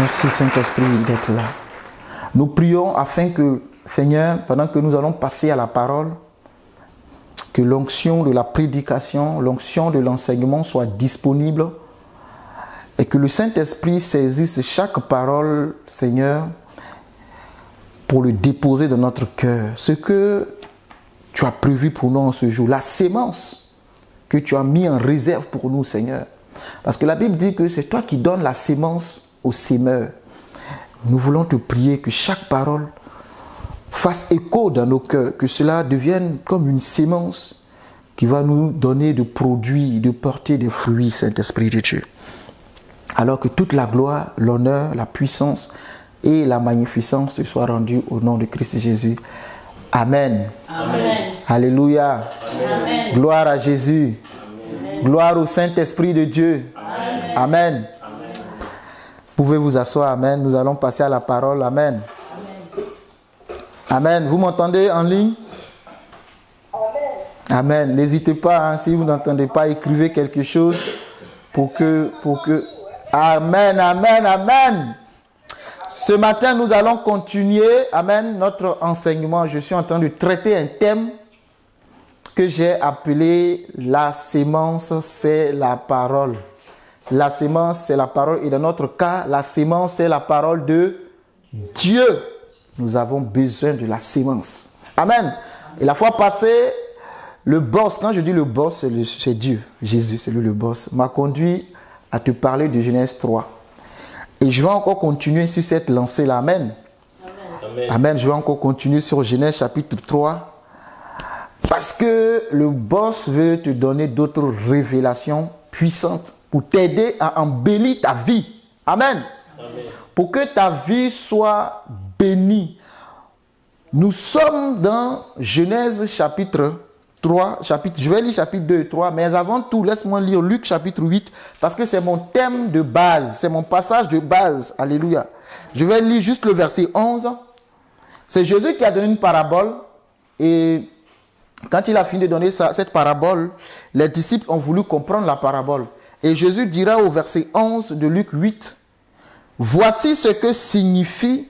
Merci Saint-Esprit d'être là. Nous prions afin que, Seigneur, pendant que nous allons passer à la parole, que l'onction de la prédication, l'onction de l'enseignement soit disponible et que le Saint-Esprit saisisse chaque parole, Seigneur, pour le déposer dans notre cœur. Ce que tu as prévu pour nous en ce jour, la sémence que tu as mis en réserve pour nous, Seigneur. Parce que la Bible dit que c'est toi qui donnes la sémence aux sémeurs. Nous voulons te prier que chaque parole fasse écho dans nos cœurs, que cela devienne comme une sémence qui va nous donner de produits, de porter des fruits, Saint-Esprit de Dieu. Alors que toute la gloire, l'honneur, la puissance et la magnificence te soient rendues au nom de Christ Jésus. Amen. Amen. Alléluia. Amen. Gloire à Jésus. Amen. Gloire au Saint-Esprit de Dieu. Amen. Amen. Pouvez vous asseoir. Amen. Nous allons passer à la parole. Amen. Amen. Vous m'entendez en ligne? Amen. N'hésitez pas, hein, si vous n'entendez pas, écrivez quelque chose pour que... Amen, amen, amen. Ce matin, nous allons continuer, amen, notre enseignement. Je suis en train de traiter un thème que j'ai appelé « La sémence, c'est la parole ». La sémence, c'est la parole. Et dans notre cas, la sémence, c'est la parole de Dieu. Nous avons besoin de la sémence. Amen. Et la fois passée, le boss, quand je dis le boss, c'est Dieu. Jésus, c'est lui le boss, m'a conduit à te parler de Genèse 3. Et je vais encore continuer sur cette lancée-là. Amen. Amen. Amen. Je vais encore continuer sur Genèse chapitre 3. Parce que le boss veut te donner d'autres révélations puissantes pour t'aider à embellir ta vie. Amen. Amen. Pour que ta vie soit bénie. Nous sommes dans Genèse chapitre 3, je vais lire chapitre 2 et 3, mais avant tout, laisse-moi lire Luc chapitre 8, parce que c'est mon thème de base, c'est mon passage de base. Alléluia. Je vais lire juste le verset 11. C'est Jésus qui a donné une parabole, et quand il a fini de donner cette parabole, les disciples ont voulu comprendre la parabole. Et Jésus dira au verset 11 de Luc 8, « Voici ce que signifie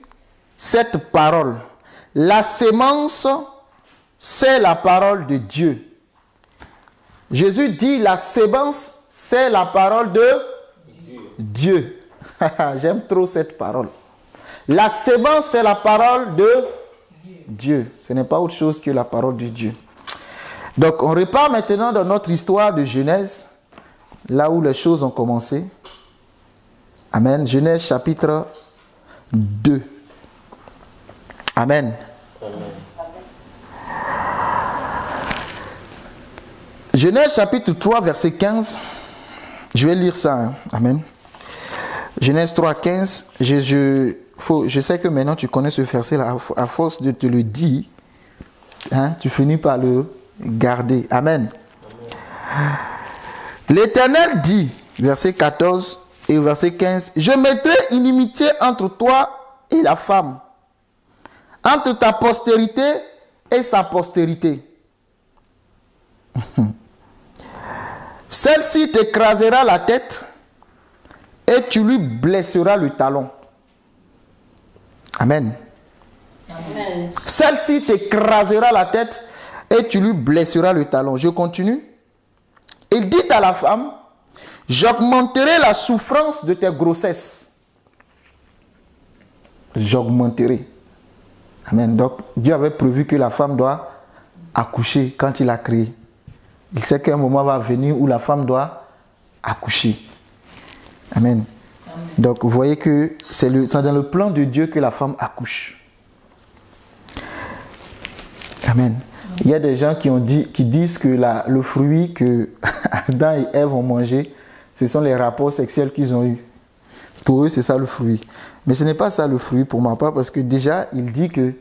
cette parole. La sémence, c'est la parole de Dieu. » Jésus dit, la sémence, c'est la parole de Dieu. J'aime trop cette parole. La sémence, c'est la parole de Dieu. Ce n'est pas autre chose que la parole de Dieu. Donc, on repart maintenant dans notre histoire de Genèse, là où les choses ont commencé. Amen. Genèse chapitre 2. Amen. Genèse chapitre 3, verset 15. Je vais lire ça. Hein. Amen. Genèse 3, 15. Je sais que maintenant tu connais ce verset-là. À force de te le dire, hein, tu finis par le garder. Amen. L'Éternel dit, verset 14 et verset 15, « Je mettrai inimitié entre toi et la femme, entre ta postérité et sa postérité. Celle-ci t'écrasera la tête et tu lui blesseras le talon. » Amen. Amen. Celle-ci t'écrasera la tête et tu lui blesseras le talon. Je continue. Il dit à la femme, « J'augmenterai la souffrance de tes grossesses. » J'augmenterai. Amen. Donc, Dieu avait prévu que la femme doit accoucher quand il a créé. Il sait qu'un moment va venir où la femme doit accoucher. Amen. Amen. Donc, vous voyez que c'est dans le plan de Dieu que la femme accouche. Amen. Il y a des gens qui disent que le fruit que Adam et Ève ont mangé, ce sont les rapports sexuels qu'ils ont eus. Pour eux, c'est ça le fruit. Mais ce n'est pas ça le fruit pour ma part, parce que déjà, il dit que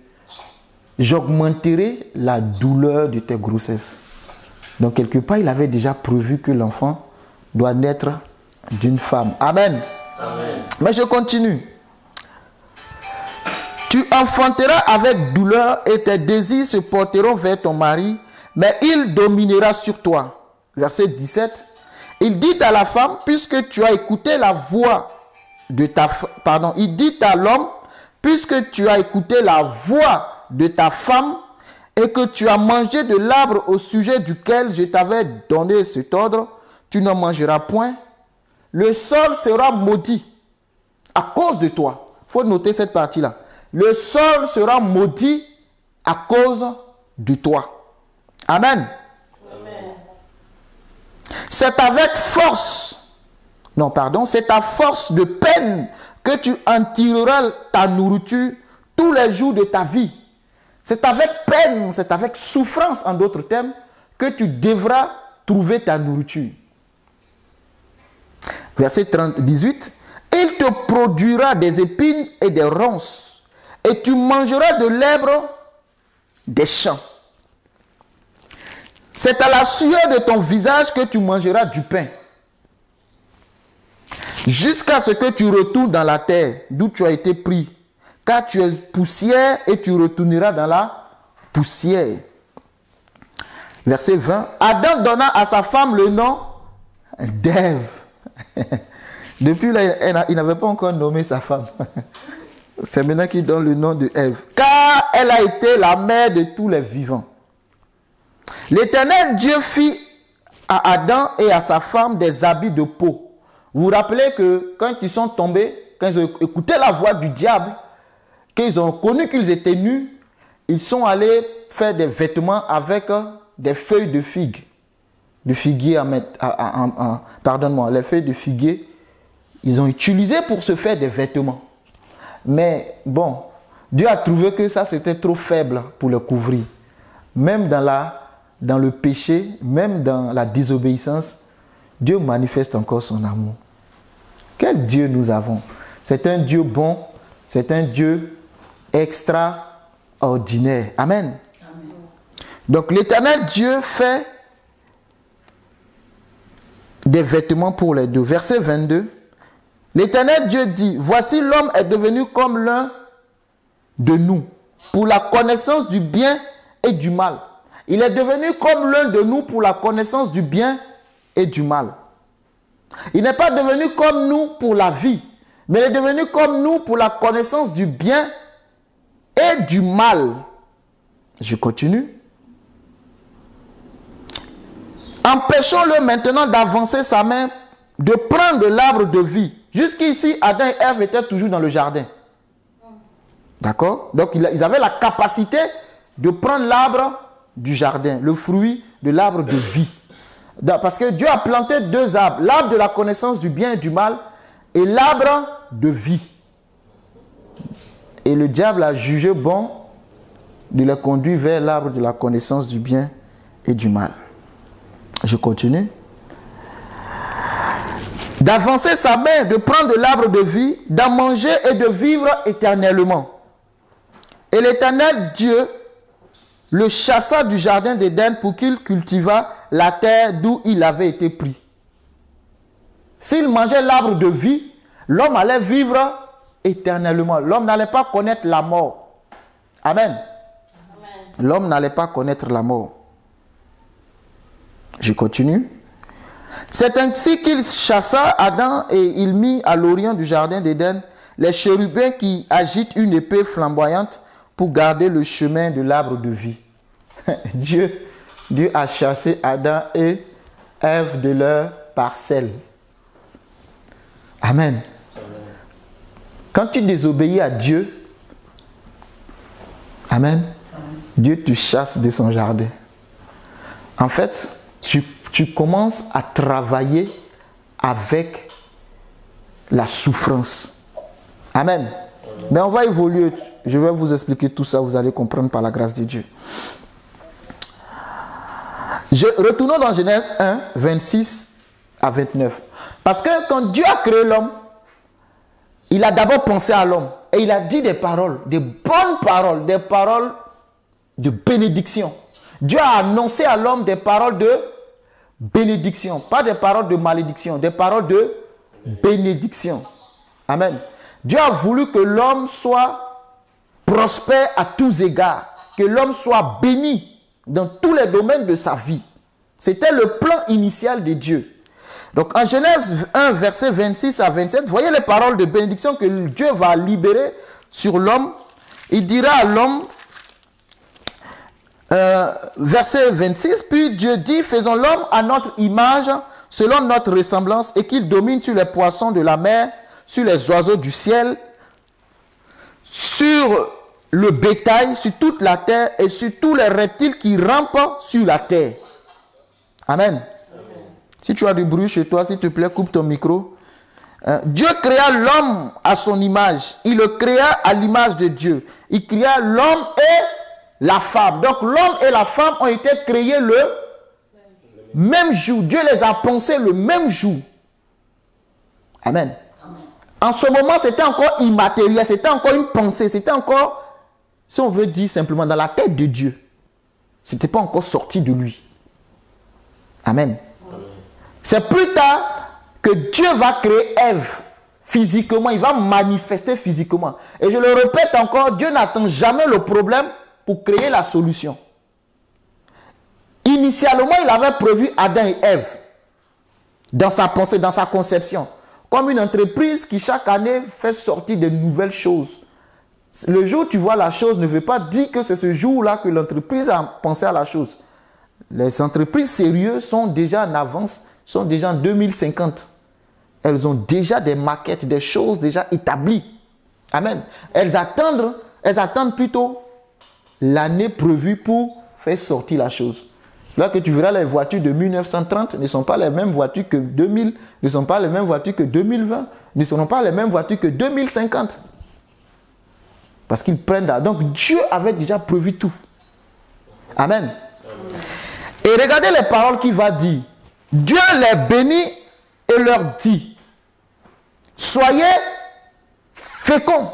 j'augmenterai la douleur de tes grossesses. Donc, quelque part, il avait déjà prévu que l'enfant doit naître d'une femme. Amen. Amen. Mais je continue. Tu enfanteras avec douleur et tes désirs se porteront vers ton mari, mais il dominera sur toi. Verset 17. Il dit à la femme, puisque tu as écouté la voix il dit à l'homme, puisque tu as écouté la voix de ta femme et que tu as mangé de l'arbre au sujet duquel je t'avais donné cet ordre, tu ne mangeras point. Le sol sera maudit à cause de toi. Il faut noter cette partie-là. Le sol sera maudit à cause de toi. Amen. Amen. C'est avec force, c'est à force de peine que tu en tireras ta nourriture tous les jours de ta vie. C'est avec peine, c'est avec souffrance, en d'autres termes, que tu devras trouver ta nourriture. Verset 18. Il te produira des épines et des ronces, et tu mangeras de l'herbe des champs. C'est à la sueur de ton visage que tu mangeras du pain, jusqu'à ce que tu retournes dans la terre d'où tu as été pris, car tu es poussière et tu retourneras dans la poussière. Verset 20. Adam donna à sa femme le nom d'Ève. Depuis là, il n'avait pas encore nommé sa femme. C'est maintenant qu'il donne le nom de Ève. Car elle a été la mère de tous les vivants. L'Éternel Dieu fit à Adam et à sa femme des habits de peau. Vous vous rappelez que quand ils sont tombés, quand ils ont écouté la voix du diable, qu'ils ont connu qu'ils étaient nus, ils sont allés faire des vêtements avec des feuilles de figue. De figuier les feuilles de figuier, ils ont utilisé pour se faire des vêtements. Mais bon, Dieu a trouvé que ça c'était trop faible pour le couvrir. Même dans le péché, même dans la désobéissance, Dieu manifeste encore son amour. Quel Dieu nous avons! C'est un Dieu bon, c'est un Dieu extraordinaire. Amen. Amen. Donc l'Éternel Dieu fait des vêtements pour les deux. Verset 22. L'Éternel Dieu dit, voici l'homme est devenu comme l'un de nous, pour la connaissance du bien et du mal. Il est devenu comme l'un de nous pour la connaissance du bien et du mal. Il n'est pas devenu comme nous pour la vie, mais il est devenu comme nous pour la connaissance du bien et du mal. Je continue. Empêchons-le maintenant d'avancer sa main, de prendre de l'arbre de vie. Jusqu'ici, Adam et Ève étaient toujours dans le jardin. D'accord? Donc, ils avaient la capacité de prendre l'arbre du jardin, le fruit de l'arbre de vie. Parce que Dieu a planté deux arbres, l'arbre de la connaissance du bien et du mal et l'arbre de vie. Et le diable a jugé bon de les conduire vers l'arbre de la connaissance du bien et du mal. Je continue. D'avancer sa main, de prendre de l'arbre de vie, d'en manger et de vivre éternellement. Et l'Éternel Dieu le chassa du jardin d'Éden pour qu'il cultivât la terre d'où il avait été pris. S'il mangeait l'arbre de vie, l'homme allait vivre éternellement. L'homme n'allait pas connaître la mort. Amen. L'homme n'allait pas connaître la mort. Je continue. C'est ainsi qu'il chassa Adam et il mit à l'orient du jardin d'Éden les chérubins qui agitent une épée flamboyante pour garder le chemin de l'arbre de vie. Dieu a chassé Adam et Ève de leur parcelle. Amen. Quand tu désobéis à Dieu, Amen, Dieu te chasse de son jardin. En fait, tu commences à travailler avec la souffrance. Amen. Mais on va évoluer. Je vais vous expliquer tout ça. Vous allez comprendre par la grâce de Dieu. Retournons dans Genèse 1, 26 à 29. Parce que quand Dieu a créé l'homme, il a d'abord pensé à l'homme. Et il a dit des paroles, des bonnes paroles, des paroles de bénédiction. Dieu a annoncé à l'homme des paroles de bénédiction. Pas des paroles de malédiction, des paroles de bénédiction. Amen. Dieu a voulu que l'homme soit prospère à tous égards. Que l'homme soit béni dans tous les domaines de sa vie. C'était le plan initial de Dieu. Donc en Genèse 1, verset 26 à 27, voyez les paroles de bénédiction que Dieu va libérer sur l'homme. Il dira à l'homme, verset 26, puis Dieu dit, faisons l'homme à notre image, selon notre ressemblance, et qu'il domine sur les poissons de la mer, sur les oiseaux du ciel, sur le bétail, sur toute la terre, et sur tous les reptiles qui rampent sur la terre. Amen. Si tu as du bruit chez toi, s'il te plaît, coupe ton micro. Dieu créa l'homme à son image. Il le créa à l'image de Dieu. Il créa l'homme et la femme. Donc l'homme et la femme ont été créés le même jour. Dieu les a pensés le même jour. Amen. En ce moment, c'était encore immatériel. C'était encore une pensée. C'était encore, si on veut dire simplement, dans la tête de Dieu. Ce n'était pas encore sorti de lui. Amen. C'est plus tard que Dieu va créer Ève physiquement. Il va manifester physiquement. Et je le répète encore, Dieu n'attend jamais le problème pour créer la solution. Initialement, il avait prévu Adam et Ève dans sa pensée, dans sa conception. Comme une entreprise qui chaque année fait sortir de nouvelles choses. Le jour où tu vois la chose ne veut pas dire que c'est ce jour-là que l'entreprise a pensé à la chose. Les entreprises sérieuses sont déjà en avance, sont déjà en 2050. Elles ont déjà des maquettes, des choses déjà établies. Amen. Elles attendent plutôt l'année prévue pour faire sortir la chose. Là que tu verras, les voitures de 1930 ne sont pas les mêmes voitures que 2000, ne sont pas les mêmes voitures que 2020, ne seront pas les mêmes voitures que 2050. Parce qu'ils prennent là. Donc Dieu avait déjà prévu tout. Amen. Et regardez les paroles qu'il va dire. Dieu les bénit et leur dit, soyez féconds.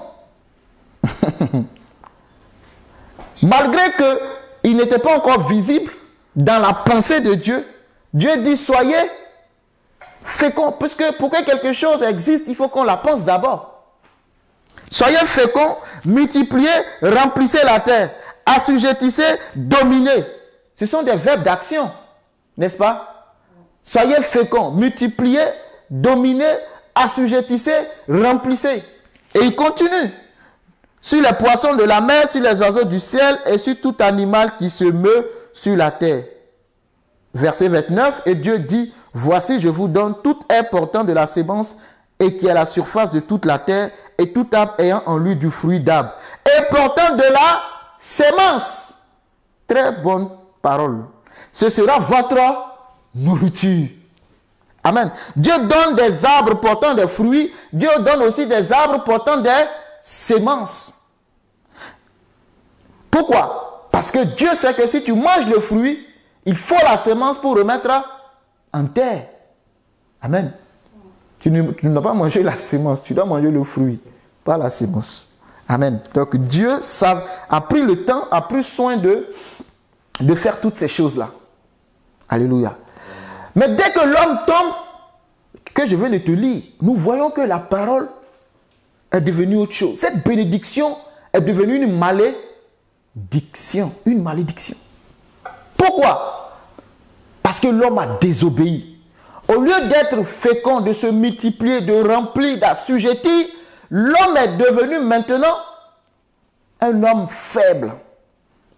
Malgré qu'ils n'étaient pas encore visibles dans la pensée de Dieu, Dieu dit soyez féconds. Puisque pour que quelque chose existe, il faut qu'on la pense d'abord. Soyez féconds, multipliez, remplissez la terre, assujettissez, dominez. Ce sont des verbes d'action, n'est-ce pas? Soyez féconds, multipliez, dominez, assujettissez, remplissez. Et il continue. Sur les poissons de la mer, sur les oiseaux du ciel et sur tout animal qui se meut sur la terre. Verset 29, et Dieu dit, voici je vous donne toute herbe portant de la sémence et qui est à la surface de toute la terre et tout arbre ayant en lui du fruit d'arbre et portant de la sémence. Très bonne parole. Ce sera votre nourriture. Amen. Dieu donne des arbres portant des fruits. Dieu donne aussi des arbres portant des sémences. Pourquoi? Parce que Dieu sait que si tu manges le fruit, il faut la sémence pour remettre en terre. Amen. Tu ne dois pas manger la sémence, tu dois manger le fruit, pas la sémence. Amen. Donc Dieu a pris le temps, a pris soin de faire toutes ces choses-là. Alléluia. Mais dès que l'homme tombe, que je viens de te lire, nous voyons que la parole est devenue autre chose. Cette bénédiction est devenue une malédiction. Une malédiction. Pourquoi? Parce que l'homme a désobéi. Au lieu d'être fécond, de se multiplier, de remplir, d'assujettir, l'homme est devenu maintenant un homme faible.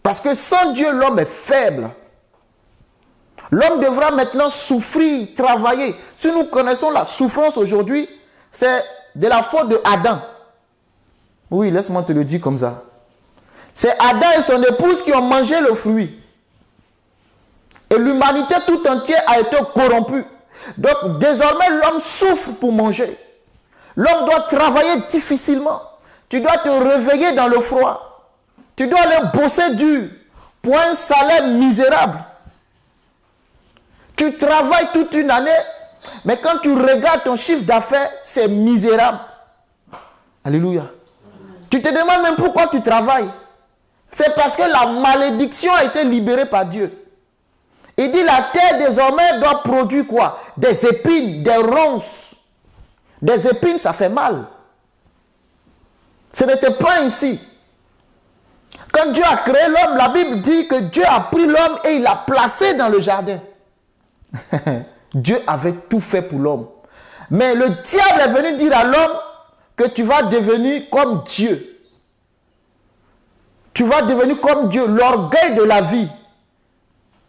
Parce que sans Dieu, l'homme est faible. L'homme devra maintenant souffrir, travailler. Si nous connaissons la souffrance aujourd'hui, c'est de la faute de Adam. Oui, laisse-moi te le dire comme ça. C'est Adam et son épouse qui ont mangé le fruit. Et l'humanité tout entière a été corrompue. Donc désormais l'homme souffre pour manger. L'homme doit travailler difficilement. Tu dois te réveiller dans le froid. Tu dois aller bosser dur pour un salaire misérable. Tu travailles toute une année, mais quand tu regardes ton chiffre d'affaires, c'est misérable. Alléluia. Tu te demandes même pourquoi tu travailles. C'est parce que la malédiction a été libérée par Dieu. Il dit la terre désormais doit produire quoi? Des épines, des ronces. Des épines, ça fait mal. Ce n'était pas ainsi. Quand Dieu a créé l'homme, la Bible dit que Dieu a pris l'homme et il l'a placé dans le jardin. Dieu avait tout fait pour l'homme. Mais le diable est venu dire à l'homme que tu vas devenir comme Dieu. Tu vas devenir comme Dieu, l'orgueil de la vie,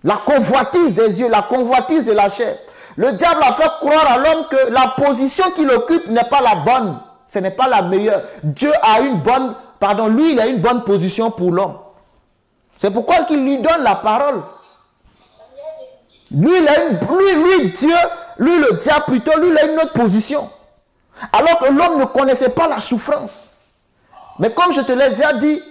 la convoitise des yeux, la convoitise de la chair. Le diable a fait croire à l'homme que la position qu'il occupe n'est pas la bonne, ce n'est pas la meilleure. Dieu a une bonne, lui il a une bonne position pour l'homme. C'est pourquoi il lui donne la parole. Lui, Dieu, lui le diable plutôt, lui il a une autre position. Alors que l'homme ne connaissait pas la souffrance. Mais comme je te l'ai déjà dit,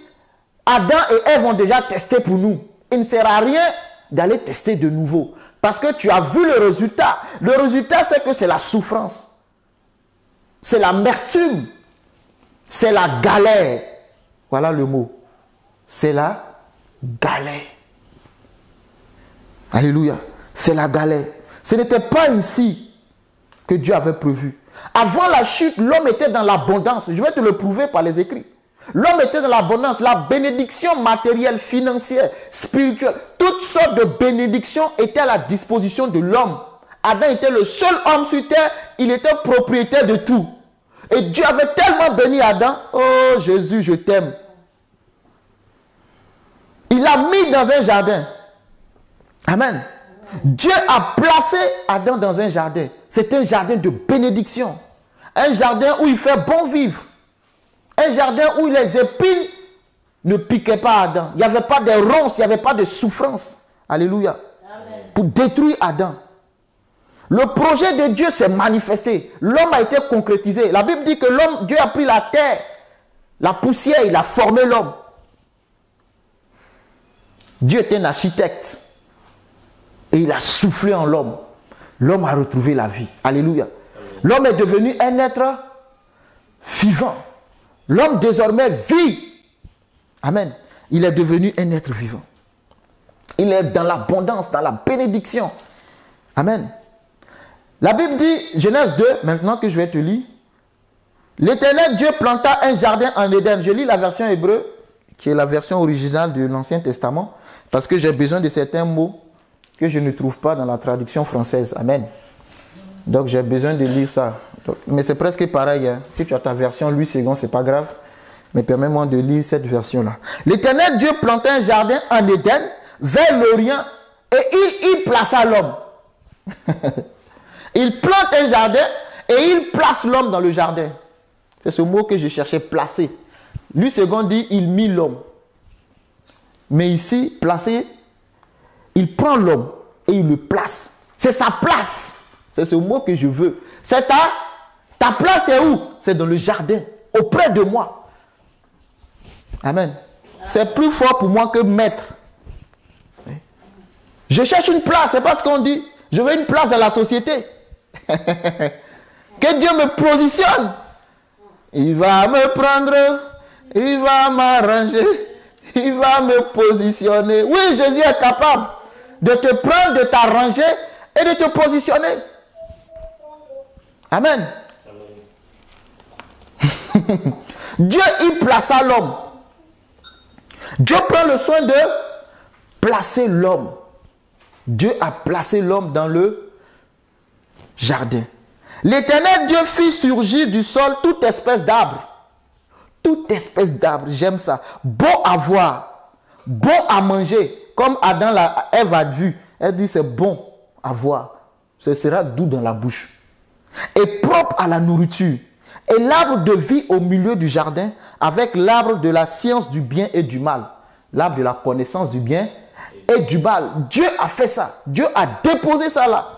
Adam et Ève ont déjà testé pour nous. Il ne sert à rien d'aller tester de nouveau. Parce que tu as vu le résultat. Le résultat, c'est que c'est la souffrance. C'est l'amertume. C'est la galère. Voilà le mot. C'est la galère. Alléluia. C'est la galère. Ce n'était pas ici que Dieu avait prévu. Avant la chute, l'homme était dans l'abondance. Je vais te le prouver par les écrits. L'homme était dans l'abondance, la bénédiction matérielle, financière, spirituelle. Toutes sortes de bénédictions étaient à la disposition de l'homme. Adam était le seul homme sur terre, il était propriétaire de tout. Et Dieu avait tellement béni Adam. Oh Jésus, je t'aime. Il l'a mis dans un jardin. Amen. Dieu a placé Adam dans un jardin. C'est un jardin de bénédiction. Un jardin où il fait bon vivre. Un jardin où les épines ne piquaient pas Adam. Il n'y avait pas de ronces, il n'y avait pas de souffrance. Alléluia. Amen. Pour détruire Adam. Le projet de Dieu s'est manifesté. L'homme a été concrétisé. La Bible dit que l'homme, Dieu a pris la terre, la poussière, il a formé l'homme. Dieu est un architecte. Et il a soufflé en l'homme. L'homme a retrouvé la vie. Alléluia. L'homme est devenu un être vivant. L'homme désormais vit. Amen. Il est devenu un être vivant. Il est dans l'abondance, dans la bénédiction. Amen. La Bible dit, Genèse 2, maintenant que je vais te lire. L'Éternel Dieu planta un jardin en Éden. Je lis la version hébreu, qui est la version originale de l'Ancien Testament, parce que j'ai besoin de certains mots que je ne trouve pas dans la traduction française. Amen. Donc j'ai besoin de lire ça. Donc, mais c'est presque pareil. Hein. Si tu as ta version Louis II, c'est pas grave. Mais permets-moi de lire cette version-là. L'Éternel Dieu planta un jardin en Éden, vers l'Orient, et il plaça l'homme. Il plante un jardin et il place l'homme dans le jardin. C'est ce mot que je cherchais, placer. Louis II dit, il mit l'homme. Mais ici, placer, il prend l'homme et il le place. C'est sa place. C'est ce mot que je veux. C'est ta place est où? C'est dans le jardin, auprès de moi. Amen. C'est plus fort pour moi que maître. Je cherche une place, c'est pas ce qu'on dit. Je veux une place dans la société. Que Dieu me positionne. Il va me prendre, il va m'arranger, il va me positionner. Oui, Jésus est capable de te prendre, de t'arranger et de te positionner. Amen. Dieu y plaça l'homme. Dieu prend le soin de placer l'homme. Dieu a placé l'homme dans le jardin. L'Éternel Dieu fit surgir du sol toute espèce d'arbre. Toute espèce d'arbre, j'aime ça. Bon à voir, bon à manger. Comme Adam, Ève a vu. Elle dit c'est bon à voir. Ce sera doux dans la bouche. Et propre à la nourriture. Et l'arbre de vie au milieu du jardin, avec l'arbre de la science du bien et du mal. L'arbre de la connaissance du bien et du mal. Dieu a fait ça. Dieu a déposé ça là.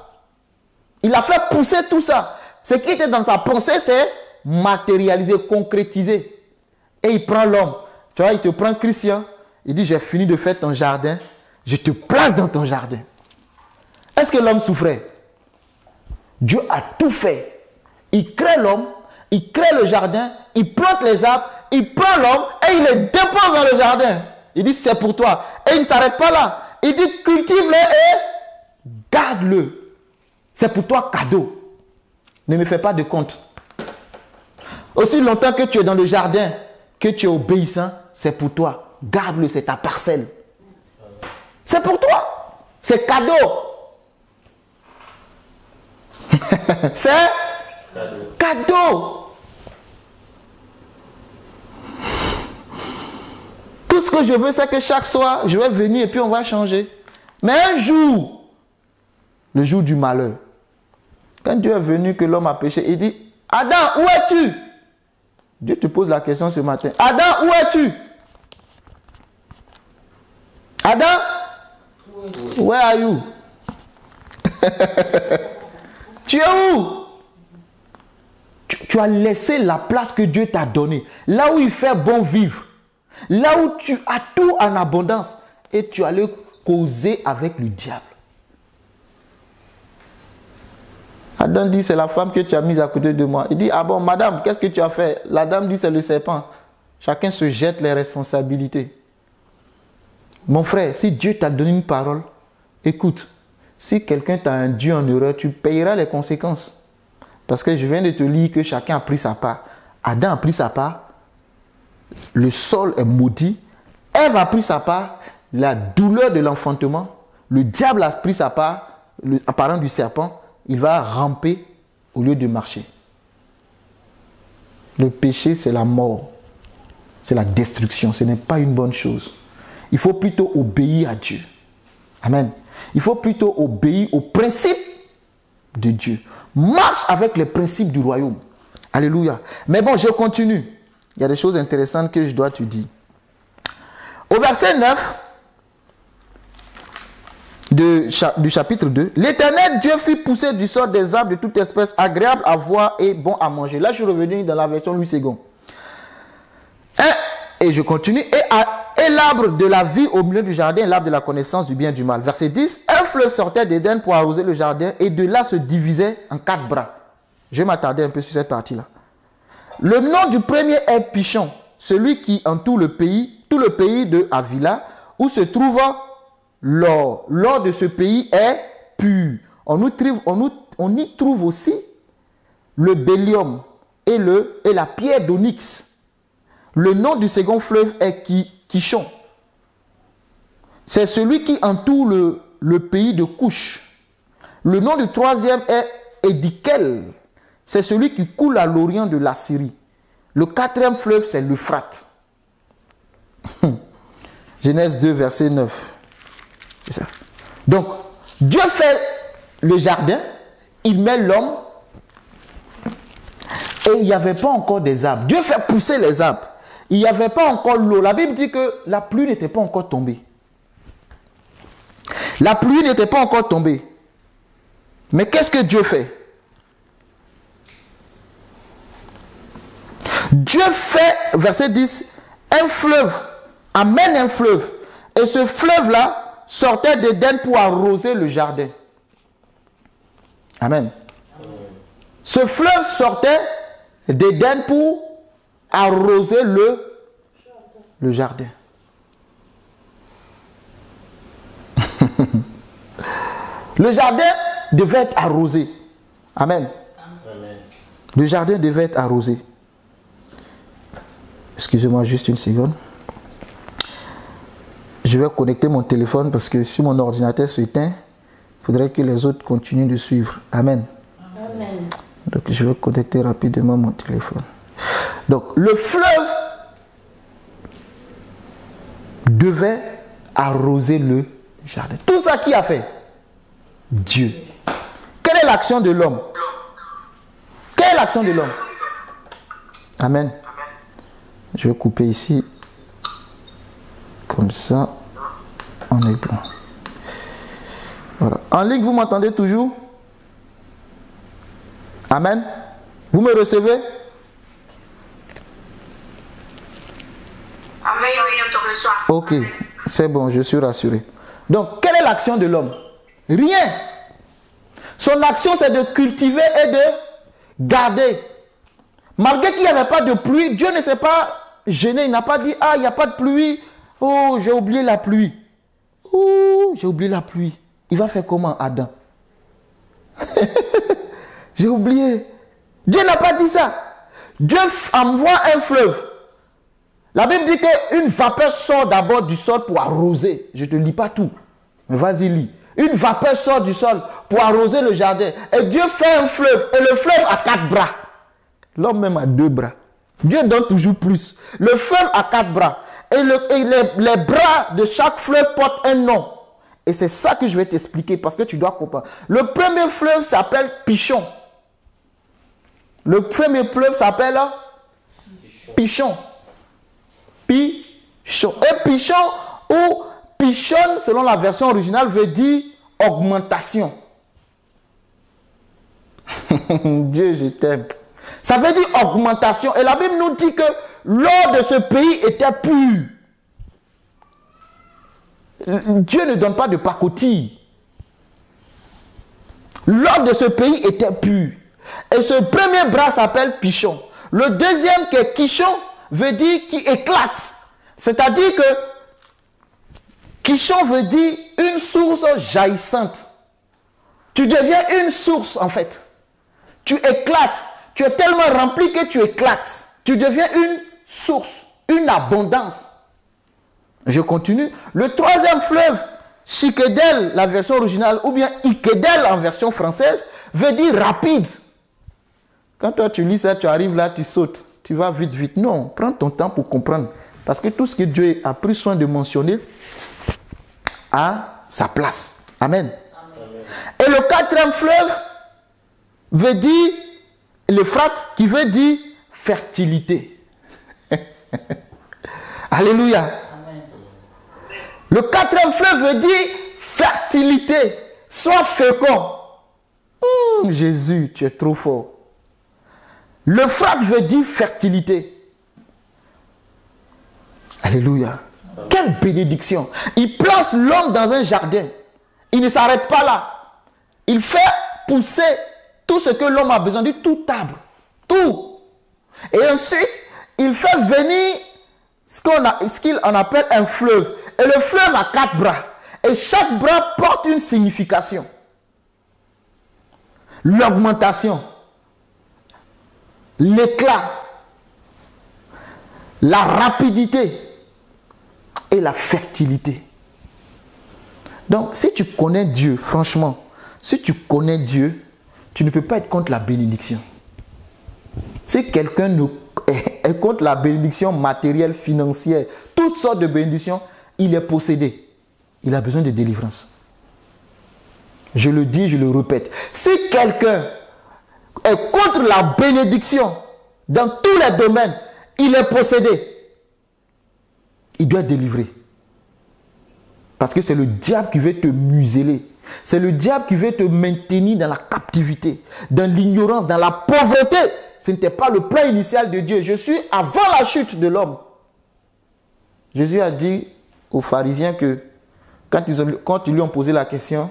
Il a fait pousser tout ça. Ce qui était dans sa pensée, c'est matérialiser, concrétiser. Et il prend l'homme. Tu vois, il te prend Christian. Il dit, j'ai fini de faire ton jardin. Je te place dans ton jardin. Est-ce que l'homme souffrait? Dieu a tout fait. Il crée l'homme. Il crée le jardin. Il plante les arbres. Il prend l'homme et il les dépose dans le jardin. Il dit, c'est pour toi. Et il ne s'arrête pas là. Il dit, cultive-le et garde-le. C'est pour toi cadeau. Ne me fais pas de compte. Aussi longtemps que tu es dans le jardin, que tu es obéissant, c'est pour toi. Garde-le, c'est ta parcelle. C'est pour toi. C'est cadeau. C'est cadeau. Tout ce que je veux, c'est que chaque soir, je vais venir et puis on va changer. Mais un jour, le jour du malheur, quand Dieu est venu, que l'homme a péché, il dit, Adam, où es-tu? Dieu te pose la question ce matin. Adam, où es-tu? Adam, where are you? Tu es où? Tu as laissé la place que Dieu t'a donnée. Là où il fait bon vivre. Là où tu as tout en abondance. Et tu allais causer avec le diable. Adam dit, c'est la femme que tu as mise à côté de moi. Il dit, ah bon, madame, qu'est-ce que tu as fait? La dame dit, c'est le serpent. Chacun se jette les responsabilités. Mon frère, si Dieu t'a donné une parole, écoute, si quelqu'un t'a induit en erreur, tu payeras les conséquences. Parce que je viens de te lire que chacun a pris sa part. Adam a pris sa part. Le sol est maudit. Ève a pris sa part. La douleur de l'enfantement. Le diable a pris sa part. En parlant du serpent, il va ramper au lieu de marcher. Le péché, c'est la mort. C'est la destruction. Ce n'est pas une bonne chose. Il faut plutôt obéir à Dieu. Amen. Il faut plutôt obéir aux principes de Dieu. Marche avec les principes du royaume. Alléluia. Mais bon, je continue. Il y a des choses intéressantes que je dois te dire. Au verset 9 du chapitre 2, l'Éternel Dieu fit pousser du sol des arbres de toute espèce, agréables à voir et bons à manger. Là, je suis revenu dans la version Louis II. Et je continue. Et l'arbre de la vie au milieu du jardin, l'arbre de la connaissance du bien et du mal. Verset 10. Un fleuve sortait d'Éden pour arroser le jardin et de là se divisait en 4 bras. Je vais m'attarder un peu sur cette partie-là. Le nom du premier est Pichon, celui qui entoure le pays, tout le pays de Havila, où se trouve l'or. L'or de ce pays est pur. On y trouve aussi le bélium et la pierre d'onyx. Le nom du second fleuve est Kishon. C'est celui qui entoure le pays de Couche. Le nom du troisième est Édikel. C'est celui qui coule à l'orient de la Syrie. Le quatrième fleuve, c'est l'Euphrate. Genèse 2, verset 9. C'est ça. Donc, Dieu fait le jardin, il met l'homme, et il n'y avait pas encore des arbres. Dieu fait pousser les arbres. Il n'y avait pas encore l'eau. La Bible dit que la pluie n'était pas encore tombée. La pluie n'était pas encore tombée. Mais qu'est-ce que Dieu fait? Dieu fait, verset 10, un fleuve, amène un fleuve. Et ce fleuve-là sortait d'Éden pour arroser le jardin. Amen. Ce fleuve sortait d'Éden pour arroser le jardin. Le jardin devait être arrosé. Amen. Amen. Le jardin devait être arrosé. Excusez-moi juste une seconde. Je vais connecter mon téléphone parce que si mon ordinateur s'éteint, il faudrait que les autres continuent de suivre. Amen. Amen. Donc je vais connecter rapidement mon téléphone. Donc le fleuve devait arroser le jardin. Tout ça qui a fait? Dieu. Quelle est l'action de l'homme? Quelle est l'action de l'homme? Amen. Je vais couper ici. Comme ça, on est bon. Voilà. En ligne, vous m'entendez toujours? Amen. Vous me recevez? Amen, oui, on te reçoit. Ok, c'est bon, je suis rassuré. Donc, quelle est l'action de l'homme? Rien. Son action, c'est de cultiver et de garder. Malgré qu'il n'y avait pas de pluie, Dieu ne s'est pas gêné. Il n'a pas dit, ah, il n'y a pas de pluie. Oh, j'ai oublié la pluie. Oh, j'ai oublié la pluie. Il va faire comment, Adam? J'ai oublié. Dieu n'a pas dit ça. Dieu envoie un fleuve. La Bible dit qu'une vapeur sort d'abord du sol pour arroser. Je ne te lis pas tout. Mais vas-y, lis. Une vapeur sort du sol pour arroser le jardin. Et Dieu fait un fleuve. Et le fleuve a 4 bras. L'homme même a 2 bras. Dieu donne toujours plus. Le fleuve a 4 bras. Et les bras de chaque fleuve portent un nom. Et c'est ça que je vais t'expliquer parce que tu dois comprendre. Le premier fleuve s'appelle Pichon. Le premier fleuve s'appelle Pichon. Pichon. Et Pichon ou Pichon, selon la version originale, veut dire augmentation. Dieu, je t'aime. Ça veut dire augmentation. Et la Bible nous dit que l'eau de ce pays était pure. Dieu ne donne pas de pacotille. L'eau de ce pays était pure. Et ce premier bras s'appelle Pichon. Le deuxième qui est Kichon veut dire qui éclate. C'est-à-dire que Kichon veut dire une source jaillissante. Tu deviens une source en fait. Tu éclates. Tu es tellement rempli que tu éclates. Tu deviens une source, une abondance. Je continue. Le troisième fleuve, Chikedel, la version originale, ou bien Ikedel en version française, veut dire rapide. Quand toi tu lis ça, tu arrives là, tu sautes. Tu vas vite, vite. Non, prends ton temps pour comprendre. Parce que tout ce que Dieu a pris soin de mentionner a sa place. Amen. Amen. Et le quatrième fleuve veut dire l'Euphrate, qui veut dire fertilité. Alléluia. Amen. Le quatrième fleuve veut dire fertilité. Sois fécond. Jésus, tu es trop fort. L'Euphrate veut dire fertilité. Alléluia. Quelle bénédiction. Il place l'homme dans un jardin. Il ne s'arrête pas là. Il fait pousser tout ce que l'homme a besoin de, tout arbre. Tout. Et ensuite, il fait venir ce qu'il en appelle un fleuve. Et le fleuve a 4 bras. Et chaque bras porte une signification. L'augmentation. L'éclat. La rapidité. Et la fertilité. Donc, si tu connais Dieu, franchement, si tu connais Dieu, tu ne peux pas être contre la bénédiction. Si quelqu'un est contre la bénédiction matérielle, financière, toutes sortes de bénédictions, il est possédé. Il a besoin de délivrance. Je le dis, je le répète. Si quelqu'un est contre la bénédiction dans tous les domaines, il est possédé. Il doit être délivré. Parce que c'est le diable qui veut te museler. C'est le diable qui veut te maintenir dans la captivité, dans l'ignorance, dans la pauvreté. Ce n'était pas le plan initial de Dieu. Je suis avant la chute de l'homme. Jésus a dit aux pharisiens que quand ils lui ont posé la question,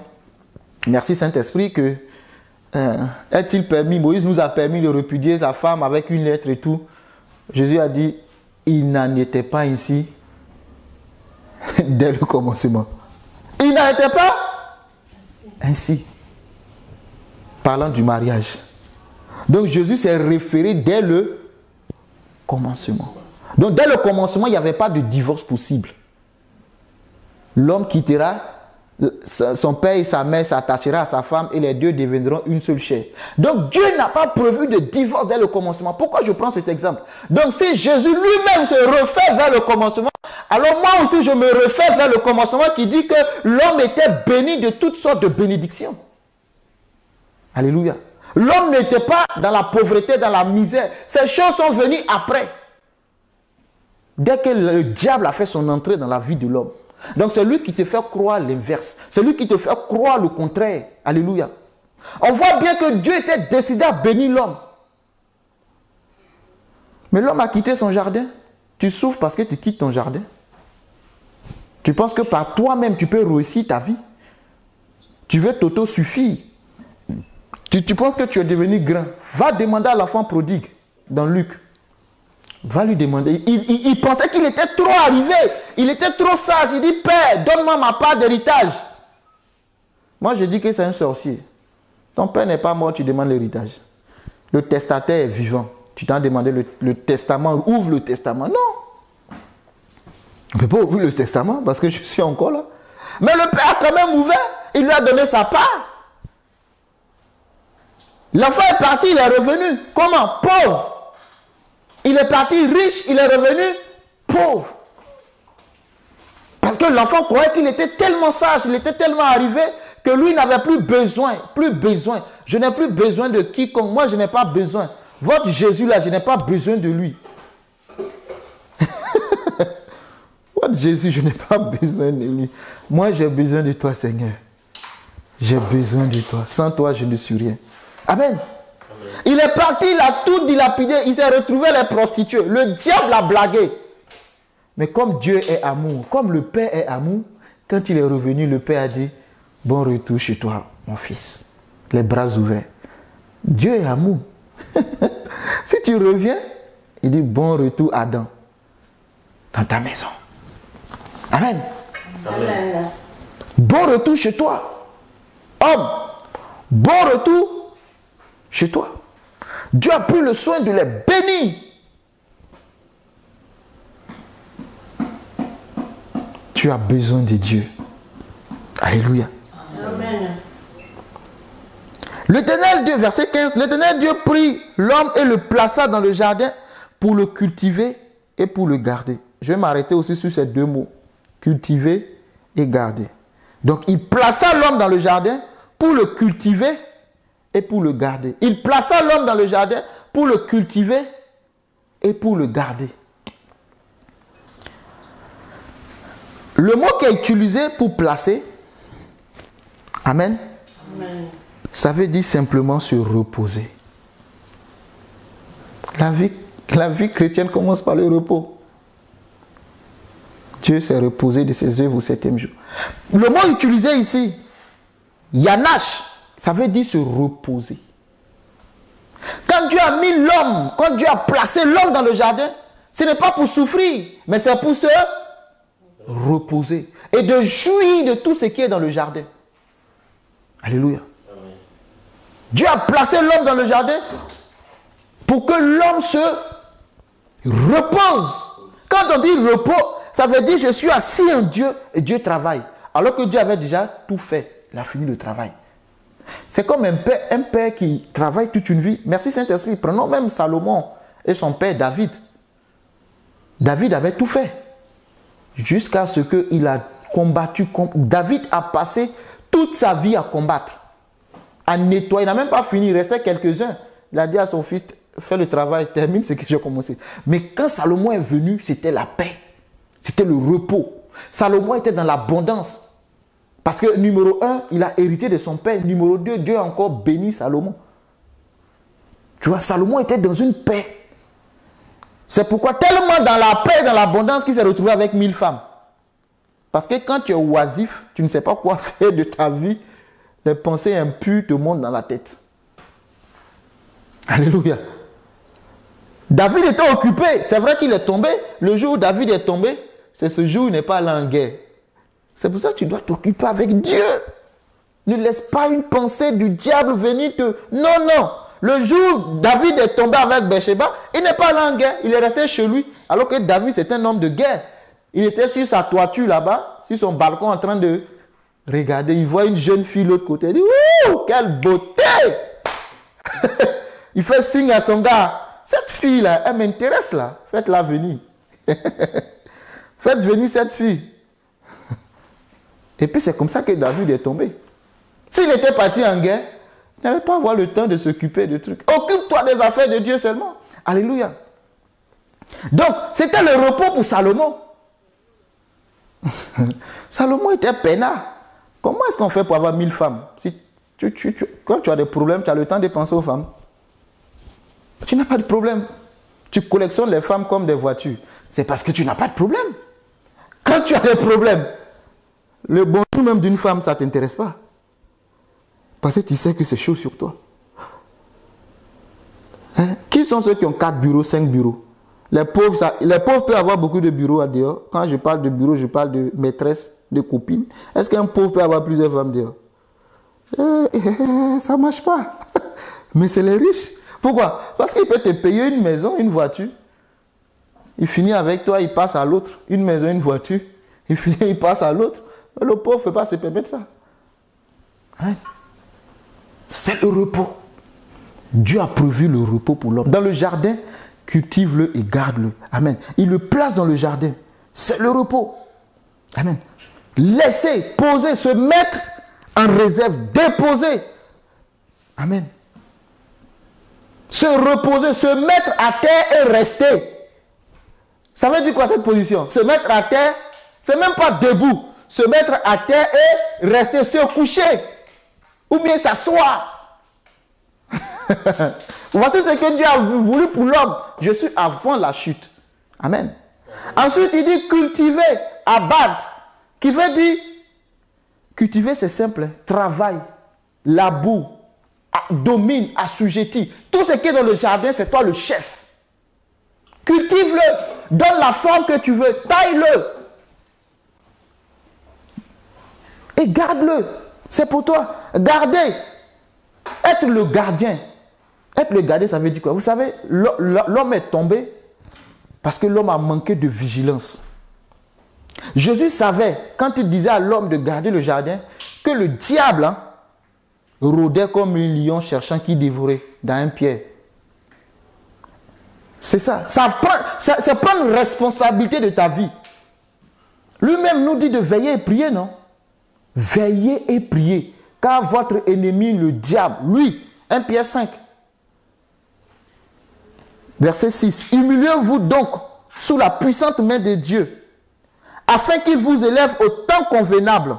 merci Saint-Esprit, que est-il permis, Moïse nous a permis de repudier la femme avec une lettre et tout. Jésus a dit, il n'en était pas ainsi dès le commencement. Il n'en était pas ainsi. Parlant du mariage. Donc Jésus s'est référé dès le commencement. Donc dès le commencement, il n'y avait pas de divorce possible. L'homme quittera son père et sa mère, s'attachera à sa femme et les deux deviendront une seule chair. Donc Dieu n'a pas prévu de divorce dès le commencement. Pourquoi je prends cet exemple? Donc si Jésus lui-même se refait vers le commencement, alors moi aussi je me refais vers le commencement qui dit que l'homme était béni de toutes sortes de bénédictions. Alléluia. L'homme n'était pas dans la pauvreté, dans la misère. Ces choses sont venues après. Dès que le diable a fait son entrée dans la vie de l'homme. Donc c'est lui qui te fait croire l'inverse. C'est lui qui te fait croire le contraire. Alléluia. On voit bien que Dieu était décidé à bénir l'homme. Mais l'homme a quitté son jardin. Tu souffres parce que tu quittes ton jardin. Tu penses que par toi-même tu peux réussir ta vie. Tu veux t'auto-suffire. Tu penses que tu es devenu grand. Va demander à l'enfant prodigue dans Luc. Va lui demander. Il pensait qu'il était trop arrivé. Il était trop sage. Il dit, Père, donne-moi ma part d'héritage. Moi, je dis que c'est un sorcier. Ton père n'est pas mort, tu demandes l'héritage. Le testataire est vivant. Tu t'en demandé le testament. Ouvre le testament. Non. On ne peut pas ouvrir le testament parce que je suis encore là. Mais le père a quand même ouvert. Il lui a donné sa part. L'enfant est parti, il est revenu. Comment? Pauvre. Il est parti riche, il est revenu pauvre. Parce que l'enfant croyait qu'il était tellement sage, il était tellement arrivé que lui n'avait plus besoin. Je n'ai plus besoin de quiconque. Moi, je n'ai pas besoin. Votre Jésus là, je n'ai pas besoin de lui. Votre Jésus, je n'ai pas besoin de lui. Moi, j'ai besoin de toi, Seigneur. J'ai besoin de toi. Sans toi, je ne suis rien. Amen. Il est parti, il a tout dilapidé. Il s'est retrouvé les prostituées. Le diable l'a blagué. Mais comme Dieu est amour, comme le Père est amour, quand il est revenu, le Père a dit, bon retour chez toi, mon fils. Les bras ouverts. Dieu est amour. Si tu reviens, il dit, bon retour Adam, dans ta maison. Amen. Amen. Bon retour chez toi. Homme, bon retour chez toi. Dieu a pris le soin de les bénir. Tu as besoin de Dieu. Alléluia. Amen. L'Éternel Dieu, verset 15, l'Éternel Dieu prit l'homme et le plaça dans le jardin pour le cultiver et pour le garder. Je vais m'arrêter aussi sur ces deux mots. Cultiver et garder. Donc il plaça l'homme dans le jardin pour le cultiver et pour le garder. Il plaça l'homme dans le jardin pour le cultiver et pour le garder. Le mot qui est utilisé pour placer, amen, Amen. ça veut dire simplement se reposer. La vie chrétienne commence par le repos. Dieu s'est reposé de ses œuvres au 7e jour. Le mot utilisé ici, Yanash, ça veut dire se reposer. Quand Dieu a mis l'homme, quand Dieu a placé l'homme dans le jardin, ce n'est pas pour souffrir, mais c'est pour se reposer et de jouir de tout ce qui est dans le jardin. Alléluia. Amen. Dieu a placé l'homme dans le jardin pour que l'homme se repose. Quand on dit repos, ça veut dire je suis assis en Dieu et Dieu travaille. Alors que Dieu avait déjà tout fait. Il a fini le travail. C'est comme un père qui travaille toute une vie. Merci Saint-Esprit. Prenons même Salomon et son père David. David avait tout fait. Jusqu'à ce qu'il a combattu. David a passé toute sa vie à combattre. À nettoyer. Il n'a même pas fini. Il restait quelques-uns. Il a dit à son fils, fais le travail, termine ce que j'ai commencé. Mais quand Salomon est venu, c'était la paix. C'était le repos. Salomon était dans l'abondance. Parce que numéro 1, il a hérité de son père. Numéro 2, Dieu a encore béni Salomon. Tu vois, Salomon était dans une paix. C'est pourquoi tellement dans la paix et dans l'abondance qu'il s'est retrouvé avec 1000 femmes. Parce que quand tu es oisif, tu ne sais pas quoi faire de ta vie, les pensées impures te montent dans la tête. Alléluia. David était occupé. C'est vrai qu'il est tombé. Le jour où David est tombé, c'est ce jour où il n'est pas allé en guerre. C'est pour ça que tu dois t'occuper avec Dieu. Ne laisse pas une pensée du diable venir te... Non, non. Le jour où David est tombé avec Bathsheba, il n'est pas allé en guerre. Il est resté chez lui. Alors que David, c'est un homme de guerre. Il était sur sa toiture là-bas, sur son balcon en train de regarder. Il voit une jeune fille de l'autre côté. Il dit, ouh, quelle beauté! Il fait signe à son gars. Cette fille-là, elle m'intéresse là. Faites-la venir. Faites venir cette fille. Et puis c'est comme ça que David est tombé. S'il était parti en guerre, il n'allait pas avoir le temps de s'occuper de trucs. Occupe-toi des affaires de Dieu seulement. Alléluia. Donc, c'était le repos pour Salomon. Salomon était peinard. Comment est-ce qu'on fait pour avoir 1000 femmes? Si quand tu as des problèmes, tu as le temps de penser aux femmes. Tu n'as pas de problème. Tu collectionnes les femmes comme des voitures. C'est parce que tu n'as pas de problème. Quand tu as des problèmes, le bonjour même d'une femme, ça ne t'intéresse pas. Parce que tu sais que c'est chaud sur toi. Hein? Qui sont ceux qui ont 4 bureaux, 5 bureaux? Les pauvres peuvent avoir beaucoup de bureaux à dehors. Quand je parle de bureau, je parle de maîtresse, de copine. Est-ce qu'un pauvre peut avoir plusieurs femmes dehors? Ça ne marche pas. Mais c'est les riches. Pourquoi? Parce qu'il peut te payer une maison, une voiture. Il finit avec toi, il passe à l'autre. Une maison, une voiture. Il finit, il passe à l'autre. Mais le pauvre ne peut pas se permettre ça. Hein? C'est le repos. Dieu a prévu le repos pour l'homme. Dans le jardin, cultive-le et garde-le. Amen. Il le place dans le jardin. C'est le repos. Amen. Laisser, poser, se mettre en réserve, déposer. Amen. Se reposer, se mettre à terre et rester. Ça veut dire quoi cette position? Se mettre à terre, c'est même pas debout. Se mettre à terre et rester, se coucher. Ou bien s'asseoir. Voici ce que Dieu a voulu pour l'homme. Je suis avant la chute. Amen. Ensuite, il dit cultiver, abattre. Qui veut dire, cultiver c'est simple. Travail, labour, domine, assujetti. Tout ce qui est dans le jardin, c'est toi le chef. Cultive-le, donne la forme que tu veux, taille-le. Et garde-le. C'est pour toi. Garder. Être le gardien. Être le gardien, ça veut dire quoi? Vous savez, l'homme est tombé parce que l'homme a manqué de vigilance. Jésus savait, quand il disait à l'homme de garder le jardin, que le diable rôdait comme un lion cherchant qui dévorait dans un pied. C'est ça. C'est prendre responsabilité de ta vie. Lui-même nous dit de veiller et prier, non? Veillez et priez, car votre ennemi, le diable, lui, 1 Pierre 5, verset 6, humiliez-vous donc sous la puissante main de Dieu, afin qu'il vous élève au temps convenable,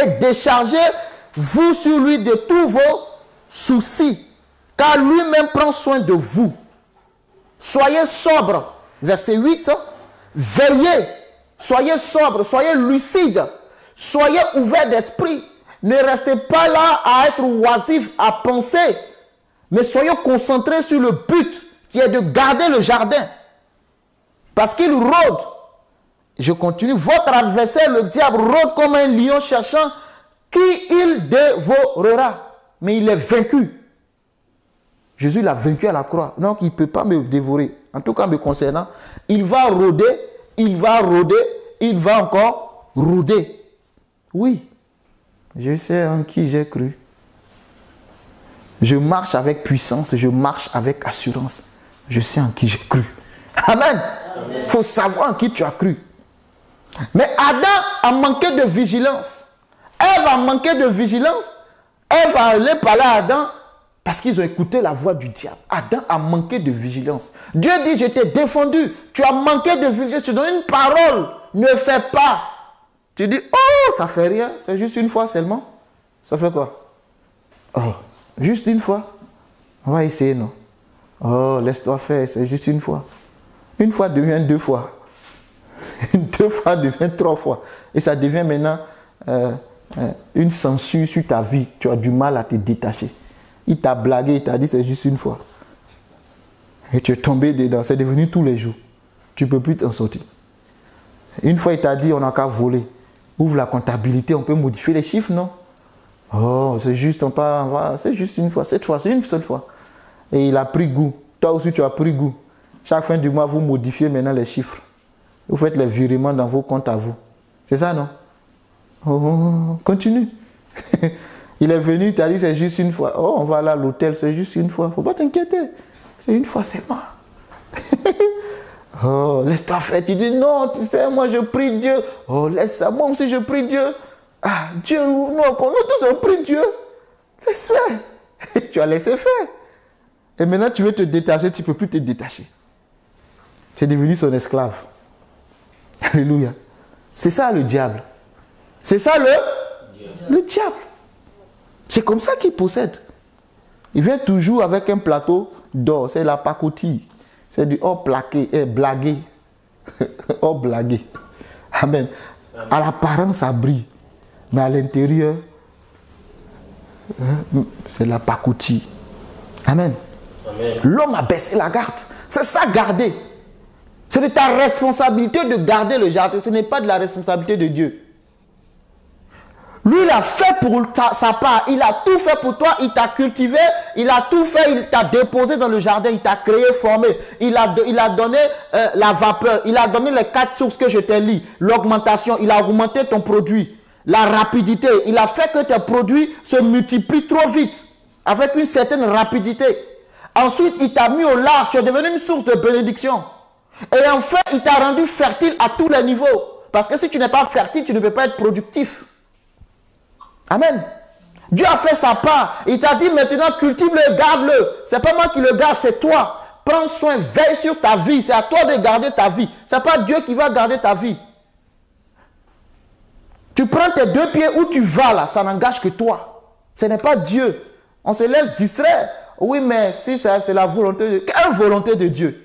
et déchargez-vous sur lui de tous vos soucis, car lui-même prend soin de vous. Soyez sobre, verset 8, veillez, soyez sobre, soyez lucide. Soyez ouverts d'esprit. Ne restez pas là à être oisifs, à penser. Mais soyez concentrés sur le but qui est de garder le jardin. Parce qu'il rôde. Je continue. Votre adversaire, le diable, rôde comme un lion cherchant qui il dévorera. Mais il est vaincu. Jésus l'a vaincu à la croix. Donc il ne peut pas me dévorer. En tout cas me concernant, il va rôder, il va rôder, il va encore rôder. Oui, je sais en qui j'ai cru. Je marche avec puissance, je marche avec assurance. Je sais en qui j'ai cru. Amen. Il faut savoir en qui tu as cru. Mais Adam a manqué de vigilance. Ève a manqué de vigilance. Ève a allé parler à Adam parce qu'ils ont écouté la voix du diable. Adam a manqué de vigilance. Dieu dit, je t'ai défendu. Tu as manqué de vigilance. Tu donnes une parole. Ne fais pas. Tu dis, oh, ça fait rien, c'est juste une fois seulement. Ça fait quoi? Oh, juste une fois. On va essayer, non? Oh, laisse-toi faire, c'est juste une fois. Une fois devient 2 fois. 2 fois devient 3 fois. Et ça devient maintenant une censure sur ta vie. Tu as du mal à te détacher. Il t'a blagué, il t'a dit, c'est juste une fois. Et tu es tombé dedans, c'est devenu tous les jours. Tu ne peux plus t'en sortir. Une fois, il t'a dit, on n'a qu'à voler. Ouvre la comptabilité, on peut modifier les chiffres, non? Oh, c'est juste, c'est juste une fois. Cette fois, c'est une seule fois. Et il a pris goût. Toi aussi, tu as pris goût. Chaque fin du mois, vous modifiez maintenant les chiffres. Vous faites les virements dans vos comptes à vous. C'est ça, non? Oh, continue. Il est venu, il t'a dit, c'est juste une fois. Oh, on va aller à l'hôtel, c'est juste une fois. Il ne faut pas t'inquiéter. C'est une fois seulement. Oh, laisse-toi faire. Tu dis non, tu sais, moi je prie Dieu. Oh, laisse ça. Moi aussi je prie Dieu. Ah, Dieu, non, nous tous on prie Dieu. Laisse faire. Tu as laissé faire. Et maintenant tu veux te détacher, tu ne peux plus te détacher. Tu es devenu son esclave. Alléluia. C'est ça le diable. C'est ça le diable. C'est comme ça qu'il possède. Il vient toujours avec un plateau d'or. C'est la pacotille. C'est du or plaqué, blagué. Or blagué. Amen. À l'apparence, ça brille. Mais à l'intérieur, c'est la pacotille. Amen. L'homme a baissé la garde. C'est ça, garder. C'est de ta responsabilité de garder le jardin. Ce n'est pas de la responsabilité de Dieu. Lui, il a fait pour sa part. Il a tout fait pour toi. Il t'a cultivé. Il a tout fait. Il t'a déposé dans le jardin. Il t'a créé, formé. Il a donné la vapeur. Il a donné les 4 sources que je t'ai dit. L'augmentation. Il a augmenté ton produit. La rapidité. Il a fait que tes produits se multiplient trop vite. avec une certaine rapidité. Ensuite, il t'a mis au large, tu es devenu une source de bénédiction. Et enfin, il t'a rendu fertile à tous les niveaux. Parce que si tu n'es pas fertile, tu ne peux pas être productif. Amen. Dieu a fait sa part. Il t'a dit maintenant, cultive-le, garde-le. Ce n'est pas moi qui le garde, c'est toi. Prends soin, veille sur ta vie. C'est à toi de garder ta vie. Ce n'est pas Dieu qui va garder ta vie. Tu prends tes deux pieds où tu vas là, ça n'engage que toi. Ce n'est pas Dieu. On se laisse distraire. Oui, mais si c'est la volonté de... Quelle volonté de Dieu?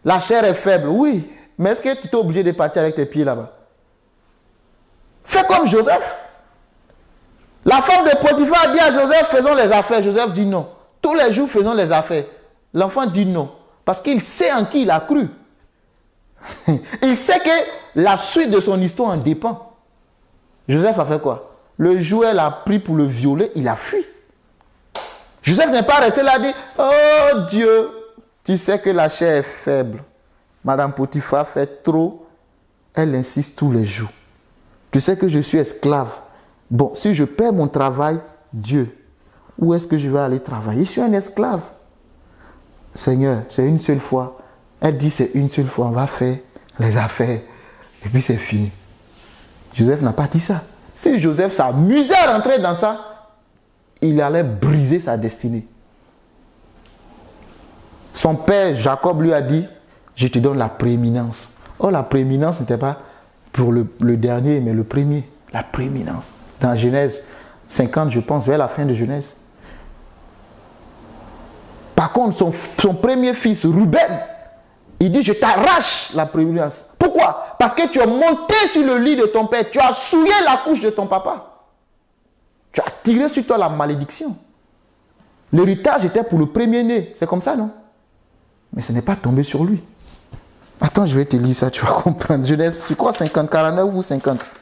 La chair est faible, oui. Mais est-ce que tu es obligé de partir avec tes pieds là-bas? Fais comme Joseph. La femme de Potiphar dit à Joseph, faisons les affaires. Joseph dit non. Tous les jours, faisons les affaires. L'enfant dit non. Parce qu'il sait en qui il a cru. Il sait que la suite de son histoire en dépend. Joseph a fait quoi? Le jour où elle a pris pour le violer, il a fui. Joseph n'est pas resté là et dit, oh Dieu, tu sais que la chair est faible. Madame Potiphar fait trop. Elle insiste tous les jours. Tu sais que je suis esclave. Bon, si je perds mon travail, Dieu, où est-ce que je vais aller travailler? Je suis un esclave. Seigneur, c'est une seule fois. Elle dit, c'est une seule fois, on va faire les affaires. Et puis c'est fini. Joseph n'a pas dit ça. Si Joseph s'amusait à rentrer dans ça, il allait briser sa destinée. Son père, Jacob, lui a dit, je te donne la prééminence. Oh, la prééminence n'était pas pour le dernier, mais le premier. La prééminence. Dans Genèse 50, je pense, vers la fin de Genèse. Par contre, son premier fils, Ruben, il dit, je t'arrache la prééminence. Pourquoi? Parce que tu as monté sur le lit de ton père, tu as souillé la couche de ton papa. Tu as tiré sur toi la malédiction. L'héritage était pour le premier-né. C'est comme ça, non? Mais ce n'est pas tombé sur lui. Attends, je vais te lire ça, tu vas comprendre. Genèse, c'est quoi 50, 49 ou 50?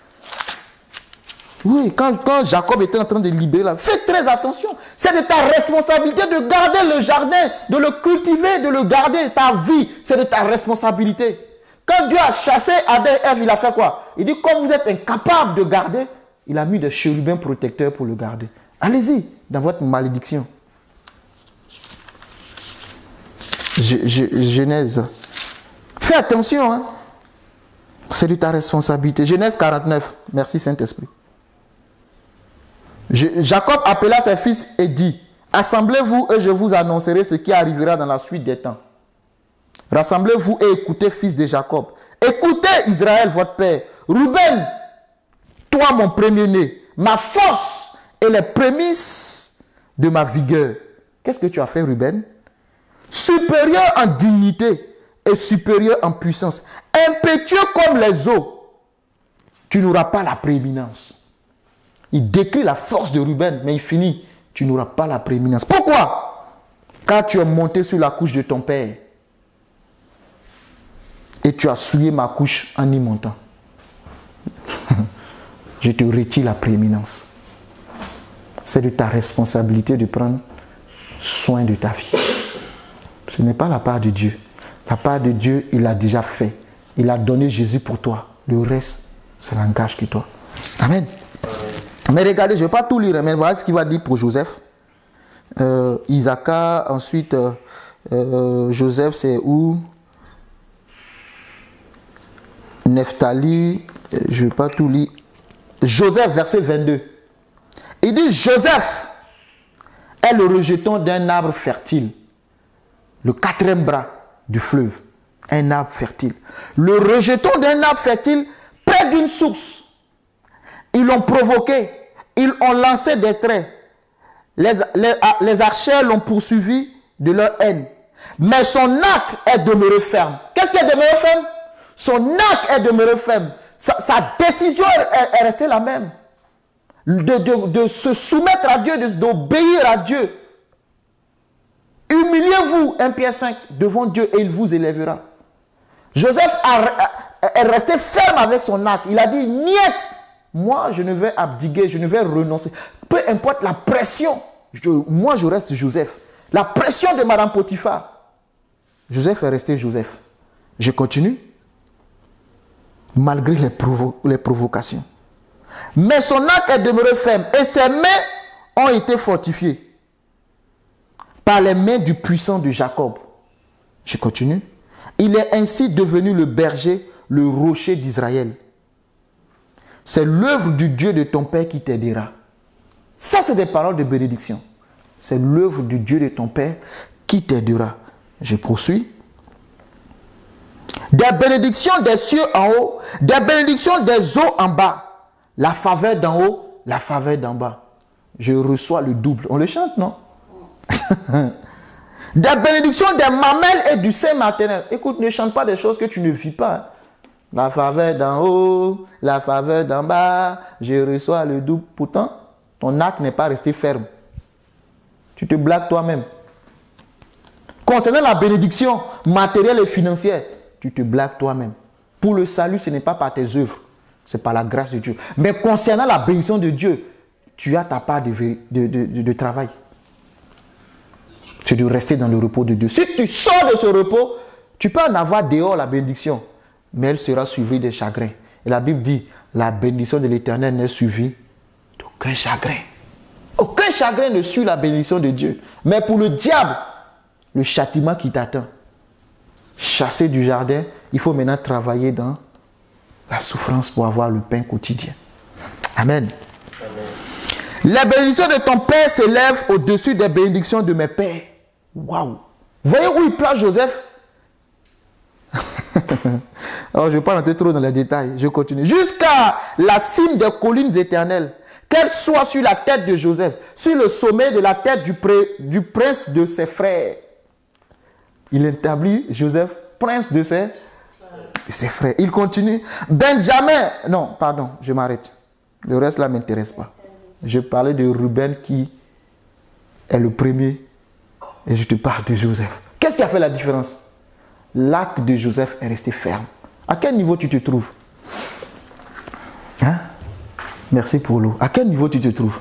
Oui, quand Jacob était en train de libérer là, fais très attention. C'est de ta responsabilité de garder le jardin, de le cultiver, de le garder. Ta vie, c'est de ta responsabilité. Quand Dieu a chassé Adam et Ève, il a fait quoi? Il dit, comme vous êtes incapable de garder, il a mis des chérubins protecteurs pour le garder. Allez-y, dans votre malédiction. Genèse. Fais attention, hein. C'est de ta responsabilité. Genèse 49. Merci Saint-Esprit. Jacob appela ses fils et dit, assemblez-vous et je vous annoncerai ce qui arrivera dans la suite des temps. Rassemblez-vous et écoutez, fils de Jacob. Écoutez, Israël, votre père. Ruben, toi, mon premier-né, ma force et les prémices de ma vigueur. Qu'est-ce que tu as fait, Ruben? Supérieur en dignité et supérieur en puissance. Impétueux comme les eaux. Tu n'auras pas la prééminence. Il décrit la force de Ruben, mais il finit. Tu n'auras pas la prééminence. Pourquoi? Car tu es monté sur la couche de ton père. Et tu as souillé ma couche en y montant. Je te retire la prééminence. C'est de ta responsabilité de prendre soin de ta vie. Ce n'est pas la part de Dieu. La part de Dieu, il a déjà fait. Il a donné Jésus pour toi. Le reste, ça n'engage que toi. Amen. Mais regardez, je ne vais pas tout lire, mais voilà ce qu'il va dire pour Joseph. Isaac, ensuite, Joseph, c'est où? Nephtali, je ne vais pas tout lire. Joseph, verset 22. Il dit, Joseph est le rejeton d'un arbre fertile. Le quatrième bras du fleuve. Un arbre fertile. Le rejeton d'un arbre fertile près d'une source. Ils l'ont provoqué. Ils ont lancé des traits. Les archers l'ont poursuivi de leur haine. Mais son arc est demeuré ferme. Qu'est-ce qui est demeuré ferme? Son arc est demeuré ferme. Sa décision est restée la même. De se soumettre à Dieu, d'obéir à Dieu. Humiliez-vous, 1 Pierre 5, devant Dieu et il vous élèvera. Joseph est resté ferme avec son arc. Il a dit, niet, moi je ne vais abdiguer, je ne vais renoncer. Peu importe la pression, moi je reste Joseph. La pression de Madame Potiphar. Joseph est resté Joseph. Je continue. Malgré les provocations. Mais son arc est demeuré ferme et ses mains ont été fortifiées. par les mains du puissant de Jacob. Je continue. Il est ainsi devenu le berger, le rocher d'Israël. C'est l'œuvre du Dieu de ton père qui t'aidera. Ça, c'est des paroles de bénédiction. C'est l'œuvre du Dieu de ton père qui t'aidera. Je poursuis. Des bénédictions des cieux en haut, des bénédictions des eaux en bas. La faveur d'en haut, la faveur d'en bas. Je reçois le double. On le chante, non? Des bénédictions des mamelles et du sein maternel. Écoute, ne chante pas des choses que tu ne vis pas. La faveur d'en haut, la faveur d'en bas, je reçois le double. Pourtant, ton acte n'est pas resté ferme. Tu te blagues toi-même. Concernant la bénédiction matérielle et financière, tu te blagues toi-même. Pour le salut, ce n'est pas par tes œuvres, c'est par la grâce de Dieu. Mais concernant la bénédiction de Dieu, tu as ta part de travail. C'est de rester dans le repos de Dieu. Si tu sors de ce repos, tu peux en avoir dehors la bénédiction, mais elle sera suivie des chagrins. Et la Bible dit, la bénédiction de l'Éternel n'est suivie d'aucun chagrin. Aucun chagrin ne suit la bénédiction de Dieu. Mais pour le diable, le châtiment qui t'attend, chassé du jardin, il faut maintenant travailler dans la souffrance pour avoir le pain quotidien. Amen. Amen. Les bénédictions de ton père s'élèvent au-dessus des bénédictions de mes pères. Waouh! Voyez où il place Joseph? Alors, je ne vais pas rentrer trop dans les détails. Je continue. Jusqu'à la cime des collines éternelles, qu'elle soit sur la tête de Joseph, sur le sommet de la tête du prince de ses frères. Il établit Joseph, prince de ses frères. Il continue. Benjamin. Non, pardon, je m'arrête. Le reste là ne m'intéresse pas. Je parlais de Ruben qui est le premier. Et je te parle de Joseph. Qu'est-ce qui a fait la différence? L'acte de Joseph est resté ferme. À quel niveau tu te trouves? Hein? Merci pour l'eau. À quel niveau tu te trouves?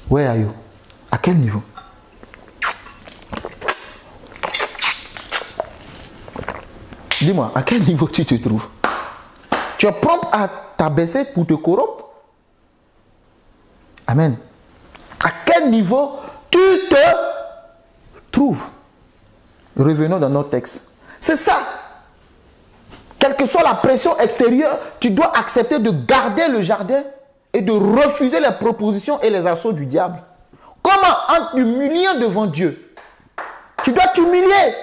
Where are you? À quel niveau? Dis-moi, à quel niveau tu te trouves? Tu es prompt à t'abaisser pour te corrompre? Amen. À quel niveau tu te trouves? Revenons dans notre texte. C'est ça. Quelle que soit la pression extérieure, tu dois accepter de garder le jardin et de refuser les propositions et les assauts du diable. Comment? En t'humiliant devant Dieu. Tu dois t'humilier.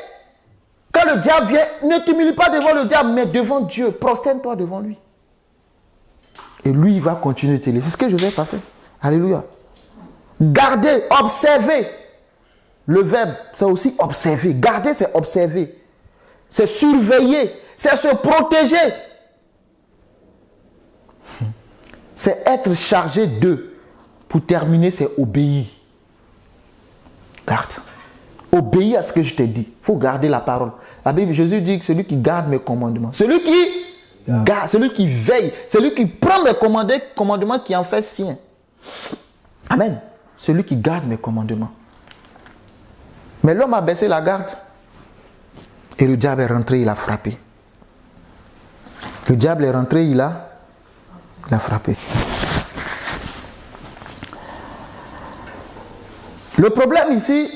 Quand le diable vient, ne t'humilie pas devant le diable, mais devant Dieu. Prosterne-toi devant lui. Et lui, il va continuer de t'aider. C'est ce que Joseph a fait. Alléluia. Garder, observer. Le verbe, c'est aussi observer. Garder, c'est observer. C'est surveiller. C'est se protéger. C'est être chargé d'eux. Pour terminer, c'est obéir. Garde. Obéis à ce que je t'ai dit. Il faut garder la parole. La Bible, Jésus dit que celui qui garde mes commandements, celui qui garde, celui qui veille, celui qui prend mes commandements qui en fait sien. Amen. Celui qui garde mes commandements. Mais l'homme a baissé la garde. Et le diable est rentré, il a frappé. Le diable est rentré, il a frappé. Le problème ici,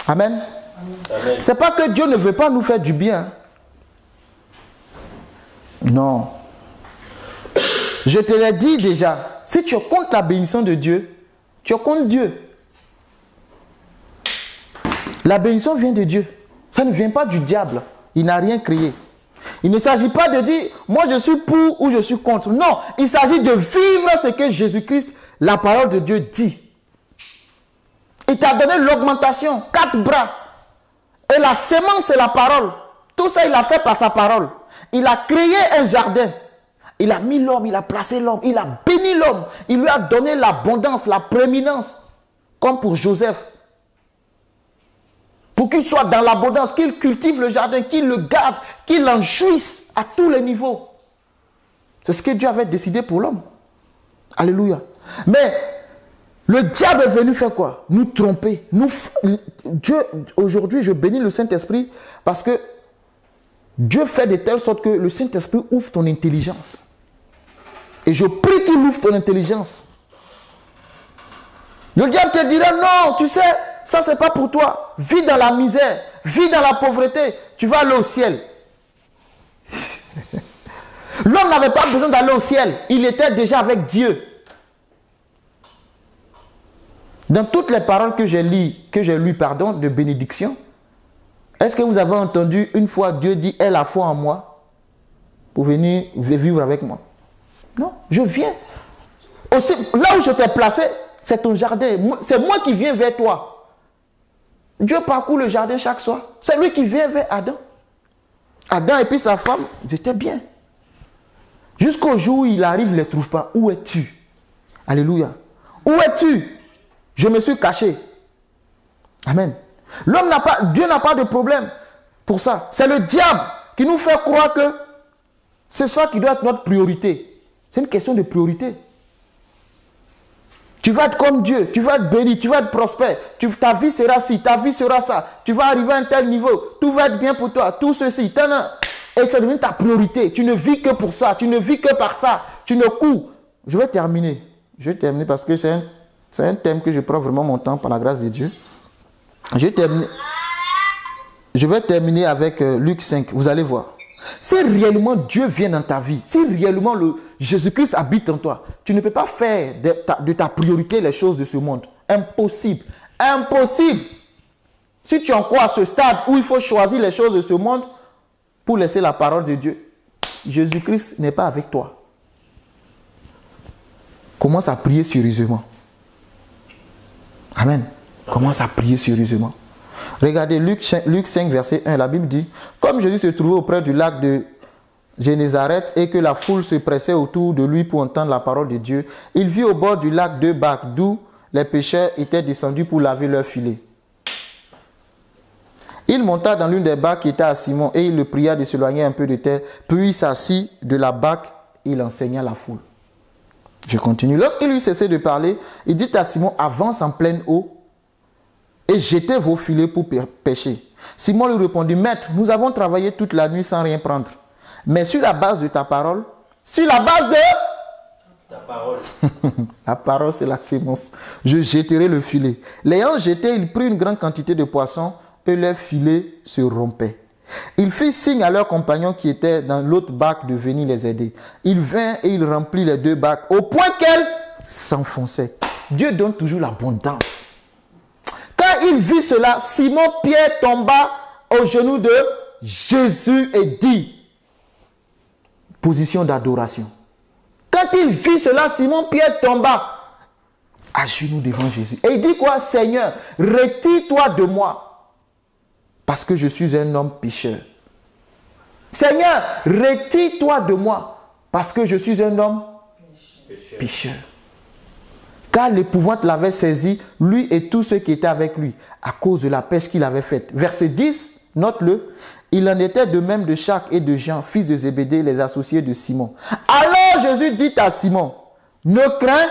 amen, c'est pas que Dieu ne veut pas nous faire du bien. Non. Je te l'ai dit déjà, si tu es contre la bénédiction de Dieu, tu es contre Dieu. La bénédiction vient de Dieu. Ça ne vient pas du diable. Il n'a rien créé. Il ne s'agit pas de dire, moi je suis pour ou je suis contre. Non, il s'agit de vivre ce que Jésus-Christ, la parole de Dieu, dit. Il t'a donné l'augmentation, 4 bras. Et la sémence, c'est la parole. Tout ça, il a fait par sa parole. Il a créé un jardin. Il a mis l'homme, il a placé l'homme, il a béni l'homme. Il lui a donné l'abondance, la prééminence. Comme pour Joseph. Pour qu'il soit dans l'abondance, qu'il cultive le jardin, qu'il le garde, qu'il en jouisse à tous les niveaux. C'est ce que Dieu avait décidé pour l'homme. Alléluia. Mais le diable est venu faire quoi? Nous tromper. Dieu, aujourd'hui, je bénis le Saint-Esprit parce que Dieu fait de telle sorte que le Saint-Esprit ouvre ton intelligence. Et je prie qu'il ouvre ton intelligence. Le diable te dira, non, tu sais, ça c'est pas pour toi. Vis dans la misère, vis dans la pauvreté, tu vas aller au ciel. L'homme n'avait pas besoin d'aller au ciel, il était déjà avec Dieu. Dans toutes les paroles que j'ai lues, de bénédiction, est-ce que vous avez entendu une fois Dieu dit, aie la foi en moi pour venir vivre avec moi? Non, je viens. Aussi, là où je t'ai placé, c'est ton jardin. C'est moi qui viens vers toi. Dieu parcourt le jardin chaque soir. C'est lui qui vient vers Adam. Adam et puis sa femme, ils étaient bien. Jusqu'au jour où il arrive, il ne les trouve pas. Où es-tu? Alléluia. Où es-tu? Je me suis caché. Amen. Dieu n'a pas de problème pour ça. C'est le diable qui nous fait croire que c'est ça qui doit être notre priorité. C'est une question de priorité. Tu vas être comme Dieu, tu vas être béni, tu vas être prospère. Ta vie sera ci, ta vie sera ça. Tu vas arriver à un tel niveau. Tout va être bien pour toi, tout ceci. Et ça devient ta priorité. Tu ne vis que pour ça, tu ne vis que par ça. Tu ne cours. Je vais terminer. Parce que c'est un thème que je prends vraiment mon temps par la grâce de Dieu. Je vais terminer avec Luc 5. Vous allez voir. Si réellement Dieu vient dans ta vie, si réellement Jésus-Christ habite en toi, tu ne peux pas faire de ta priorité les choses de ce monde. Impossible. Impossible. Si tu en crois à ce stade où il faut choisir les choses de ce monde pour laisser la parole de Dieu, Jésus-Christ n'est pas avec toi. Commence à prier sérieusement. Amen. Commence à prier sérieusement. Regardez Luc 5, verset 1, la Bible dit, comme Jésus se trouvait auprès du lac de Génézareth et que la foule se pressait autour de lui pour entendre la parole de Dieu, il vit au bord du lac 2 barques d'où les pêcheurs étaient descendus pour laver leurs filets. Il monta dans l'une des barques qui était à Simon et il le pria de s'éloigner un peu de terre, puis il s'assit de la barque et il enseigna la foule. Je continue. Lorsqu'il eut cessé de parler, il dit à Simon, avance en pleine eau et jetez vos filets pour pêcher. Simon lui répondit, maître, nous avons travaillé toute la nuit sans rien prendre. Mais sur la base de ta parole, sur la base de ta parole, la parole c'est la sémence, je jetterai le filet. L'ayant jeté, il prit une grande quantité de poissons et leur filet se rompait. Il fit signe à leurs compagnons qui étaient dans l'autre barque de venir les aider. Il vint et il remplit les 2 barques au point qu'elles s'enfonçaient. Dieu donne toujours l'abondance. Quand il vit cela, Simon-Pierre tomba aux genoux de Jésus et dit, position d'adoration. Quand il vit cela, Simon-Pierre tomba à genoux devant Jésus. Et il dit quoi? Seigneur, retire-toi de moi, parce que je suis un homme pécheur. Seigneur, retire-toi de moi, parce que je suis un homme pécheur. Car l'épouvante l'avait saisi, lui et tous ceux qui étaient avec lui, à cause de la pêche qu'il avait faite. Verset 10, note-le. Il en était de même de Jacques et de Jean, fils de Zébédée, les associés de Simon. Alors Jésus dit à Simon, ne crains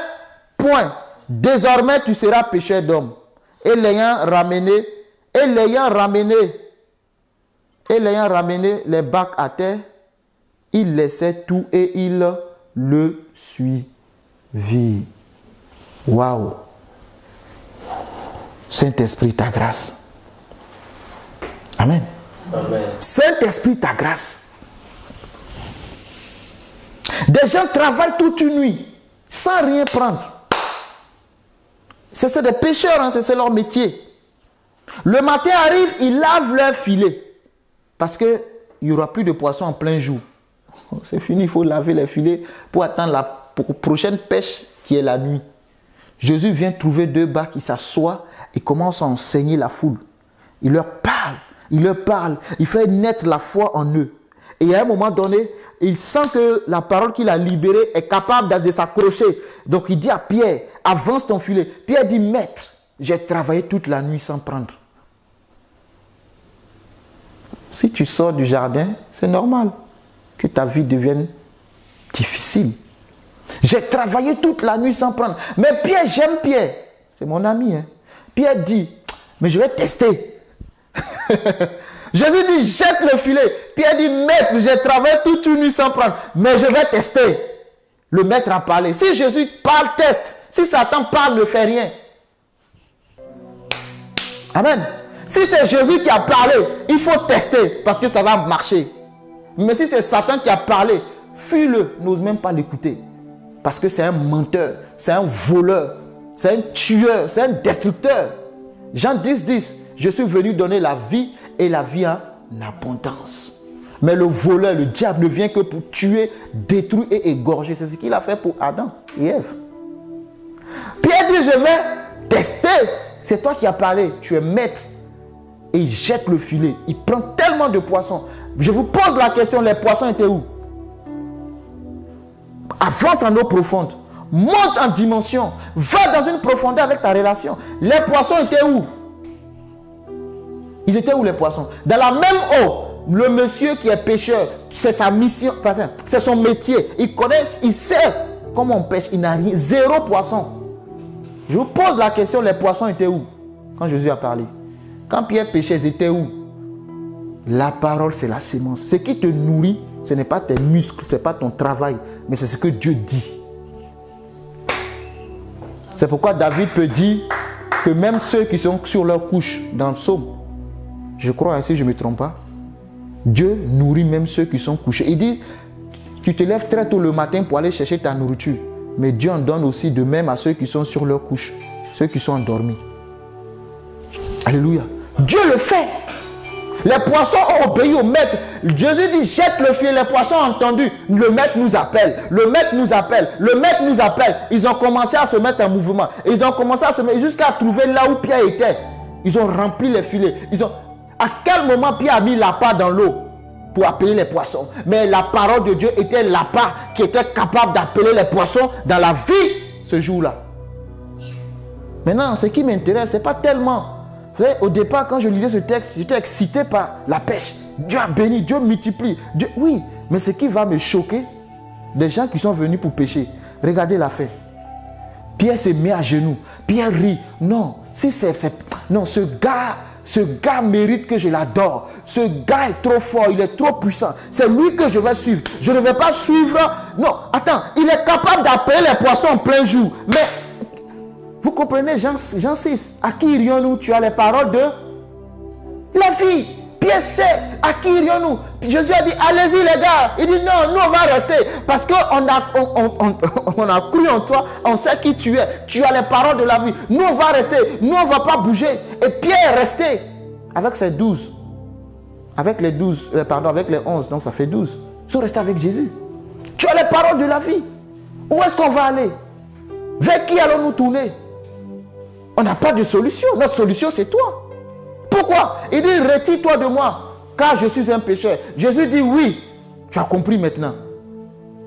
point, désormais tu seras pécheur d'hommes. Et l'ayant ramené les barques à terre, il laissait tout et il le suivit. Waouh! Saint-Esprit, ta grâce. Amen. Amen. Saint-Esprit, ta grâce. Des gens travaillent toute une nuit sans rien prendre. C'est des pêcheurs, hein, c'est leur métier. Le matin arrive, ils lavent leur filet. Parce qu'il n'y aura plus de poissons en plein jour. C'est fini, il faut laver les filets pour attendre la prochaine pêche qui est la nuit. Jésus vient trouver 2 barques, il s'assoit et commence à enseigner la foule. Il leur parle, il fait naître la foi en eux. Et à un moment donné, il sent que la parole qu'il a libérée est capable de s'accrocher. Donc il dit à Pierre, avance ton filet. Pierre dit, maître, j'ai travaillé toute la nuit sans prendre. Si tu sors du jardin, c'est normal que ta vie devienne difficile. J'ai travaillé toute la nuit sans prendre. Mais Pierre, j'aime Pierre. C'est mon ami. Hein. Pierre dit, mais je vais tester. Jésus dit, jette le filet. Pierre dit, maître, j'ai travaillé toute une nuit sans prendre. Mais je vais tester. Le maître a parlé. Si Jésus parle, teste. Si Satan parle, ne fait rien. Amen. Si c'est Jésus qui a parlé, il faut tester parce que ça va marcher. Mais si c'est Satan qui a parlé, fuis-le, n'ose même pas l'écouter. Parce que c'est un menteur, c'est un voleur, c'est un tueur, c'est un destructeur. Jean 10, 10, je suis venu donner la vie et la vie en abondance. Mais le voleur, le diable ne vient que pour tuer, détruire et égorger. C'est ce qu'il a fait pour Adam et Ève. Pierre dit, je vais tester. C'est toi qui as parlé, tu es maître. Et il jette le filet. Il prend tellement de poissons. Je vous pose la question, les poissons étaient où? Avance en eau profonde. Monte en dimension. Va dans une profondeur avec ta relation. Les poissons étaient où? Ils étaient où les poissons? Dans la même eau. Le monsieur qui est pêcheur, c'est sa mission, c'est son métier. Il connaît, il sait comment on pêche. Il n'a rien, zéro poisson. Je vous pose la question, les poissons étaient où quand Jésus a parlé? Quand Pierre pêchait, ils étaient où? La parole, c'est la sémence. Ce qui te nourrit, ce n'est pas tes muscles, ce n'est pas ton travail, mais c'est ce que Dieu dit. C'est pourquoi David peut dire que même ceux qui sont sur leur couche dans le psaume, je crois, si je ne me trompe pas, Dieu nourrit même ceux qui sont couchés. Il dit, tu te lèves très tôt le matin pour aller chercher ta nourriture. Mais Dieu en donne aussi de même à ceux qui sont sur leur couche, ceux qui sont endormis. Alléluia. Dieu le fait. Les poissons ont obéi au maître. Jésus dit, jette le filet. Les poissons ont entendu. Le maître nous appelle. Le maître nous appelle. Le maître nous appelle. Ils ont commencé à se mettre en mouvement. Ils ont commencé à se mettre jusqu'à trouver là où Pierre était. Ils ont rempli les filets. À quel moment Pierre a mis l'appât dans l'eau pour appeler les poissons? Mais la parole de Dieu était l'appât qui était capable d'appeler les poissons dans la vie ce jour-là. Maintenant, ce qui m'intéresse, ce n'est pas tellement... Vous savez, au départ, quand je lisais ce texte, j'étais excité par la pêche. Dieu a béni, Dieu multiplie. Dieu... Oui, mais ce qui va me choquer, des gens qui sont venus pour pêcher. Regardez l'affaire. Pierre se met à genoux. Pierre rit. Non, non, ce gars mérite que je l'adore. Ce gars est trop fort, il est trop puissant. C'est lui que je vais suivre. Je ne vais pas suivre... Non, attends, il est capable d'appeler les poissons en plein jour. Mais, vous comprenez, Jean 6, à qui irions-nous? Tu as les paroles de la vie. Pierre sait, à qui irions-nous? Jésus a dit, allez-y les gars. Il dit, non, nous on va rester. Parce qu'on a cru en toi, on sait qui tu es. Tu as les paroles de la vie. Nous on va rester, nous on ne va pas bouger. Et Pierre est resté avec ses 12. Avec les 11, donc ça fait 12. Ils sont restés avec Jésus. Tu as les paroles de la vie. Où est-ce qu'on va aller? Vers qui allons-nous tourner? On n'a pas de solution. Notre solution, c'est toi. Pourquoi? Il dit, retire-toi de moi, car je suis un pécheur. Jésus dit, oui, tu as compris maintenant.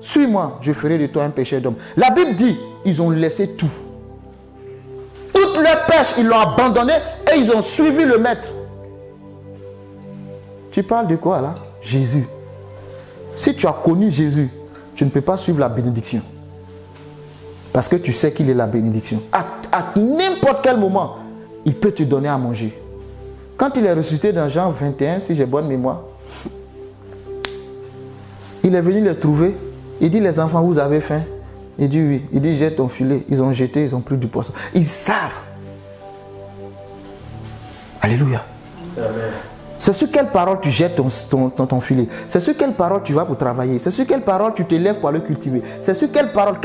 Suis-moi, je ferai de toi un pécheur d'homme. La Bible dit, ils ont laissé tout. Toute leur pêche, ils l'ont abandonné et ils ont suivi le maître. Tu parles de quoi là? Jésus. Si tu as connu Jésus, tu ne peux pas suivre la bénédiction. Parce que tu sais qu'il est la bénédiction. À n'importe quel moment, il peut te donner à manger. Quand il est ressuscité dans Jean 21, si j'ai bonne mémoire, il est venu les trouver. Il dit, les enfants, vous avez faim? Il dit, oui. Il dit, jette ton filet. Ils ont jeté, ils ont pris du poisson. Ils savent. Alléluia. Amen. C'est sur quelle parole tu jettes ton filet? C'est sur quelle parole tu vas pour travailler? C'est sur quelle parole tu te lèves pour le cultiver? C'est sur quelle parole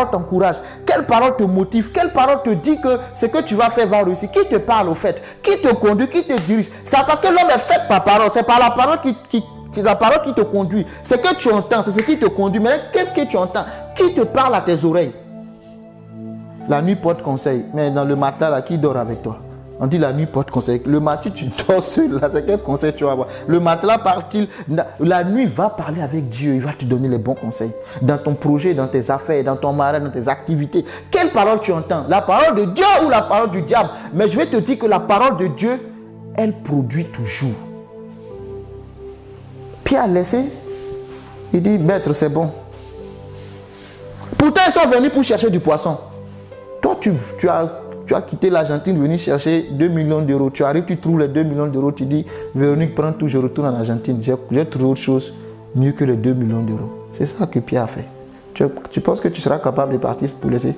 t'encourage? Quelle parole te motive? Quelle parole te dit que ce que tu vas faire va réussir? Qui te parle au fait? Qui te conduit? Qui te dirige? C'est parce que l'homme est fait par parole. C'est par la parole c'est la parole qui te conduit. C'est que tu entends, c'est ce qui te conduit. Mais qu'est-ce que tu entends? Qui te parle à tes oreilles? La nuit porte conseil. Mais dans le matin, là, qui dort avec toi? On dit la nuit porte conseil. Le matin, tu dors seul. Là, c'est quel conseil tu vas avoir? Le matin, part-il. La nuit va parler avec Dieu. Il va te donner les bons conseils. Dans ton projet, dans tes affaires, dans ton mariage, dans tes activités. Quelle parole tu entends? La parole de Dieu ou la parole du diable? Mais je vais te dire que la parole de Dieu, elle produit toujours. Pierre a laissé. Il dit, maître, c'est bon. Pourtant, ils sont venus pour chercher du poisson. Toi, tu as quitté l'Argentine, venu chercher 2 millions d'euros. Tu arrives, tu trouves les 2 millions d'euros. Tu dis, Véronique, prends tout, je retourne en Argentine. J'ai trouvé autre chose mieux que les 2 millions d'euros. C'est ça que Pierre a fait. Tu penses que tu seras capable de partir pour laisser?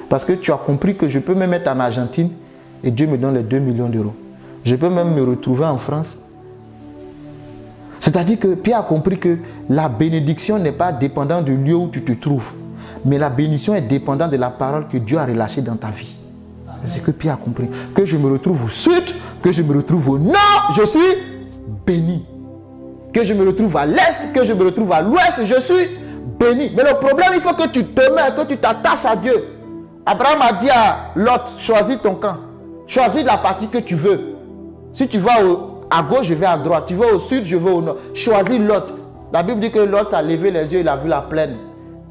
Parce que tu as compris que je peux me mettre en Argentine et Dieu me donne les 2 millions d'euros. Je peux même me retrouver en France. C'est-à-dire que Pierre a compris que la bénédiction n'est pas dépendante du lieu où tu te trouves. Mais la bénédiction est dépendante de la parole que Dieu a relâchée dans ta vie. C'est ce que Pierre a compris. Que je me retrouve au sud, que je me retrouve au nord, je suis béni. Que je me retrouve à l'est, que je me retrouve à l'ouest, je suis béni. Mais le problème, il faut que tu te mets, que tu t'attaches à Dieu. Abraham a dit à Lot, choisis ton camp. Choisis la partie que tu veux. Si tu vas à gauche, je vais à droite. Tu vas au sud, je vais au nord. Choisis Lot. La Bible dit que Lot a levé les yeux, il a vu la plaine.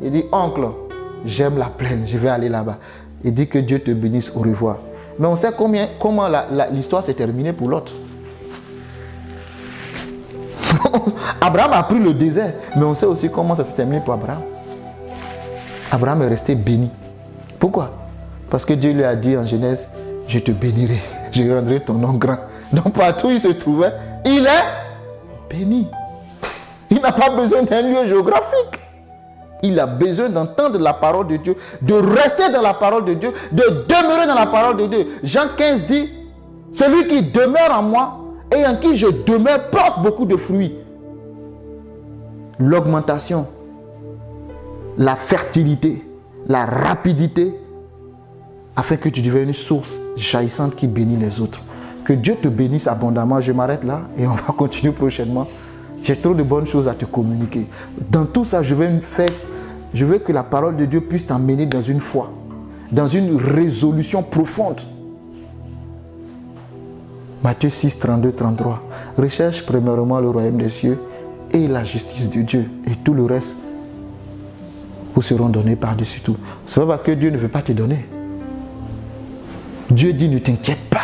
Il dit, oncle, j'aime la plaine, je vais aller là-bas. Il dit que Dieu te bénisse, au revoir. Mais on sait comment l'histoire s'est terminée pour Lot. Abraham a pris le désert, mais on sait aussi comment ça s'est terminé pour Abraham. Abraham est resté béni. Pourquoi? Parce que Dieu lui a dit en Genèse, je te bénirai, je rendrai ton nom grand. Donc partout où il se trouvait, il est béni. Il n'a pas besoin d'un lieu géographique. Il a besoin d'entendre la parole de Dieu, de rester dans la parole de Dieu, de demeurer dans la parole de Dieu. Jean 15 dit, celui qui demeure en moi et en qui je demeure porte beaucoup de fruits. L'augmentation, la fertilité, la rapidité, afin que tu deviennes une source jaillissante qui bénit les autres. Que Dieu te bénisse abondamment. Je m'arrête là et on va continuer prochainement. J'ai trop de bonnes choses à te communiquer. Dans tout ça, je veux que la parole de Dieu puisse t'emmener dans une foi, dans une résolution profonde. Matthieu 6, 32, 33. Recherche premièrement le royaume des cieux et la justice de Dieu. Et tout le reste vous seront donnés par-dessus tout. C'est pas parce que Dieu ne veut pas te donner. Dieu dit, ne t'inquiète pas.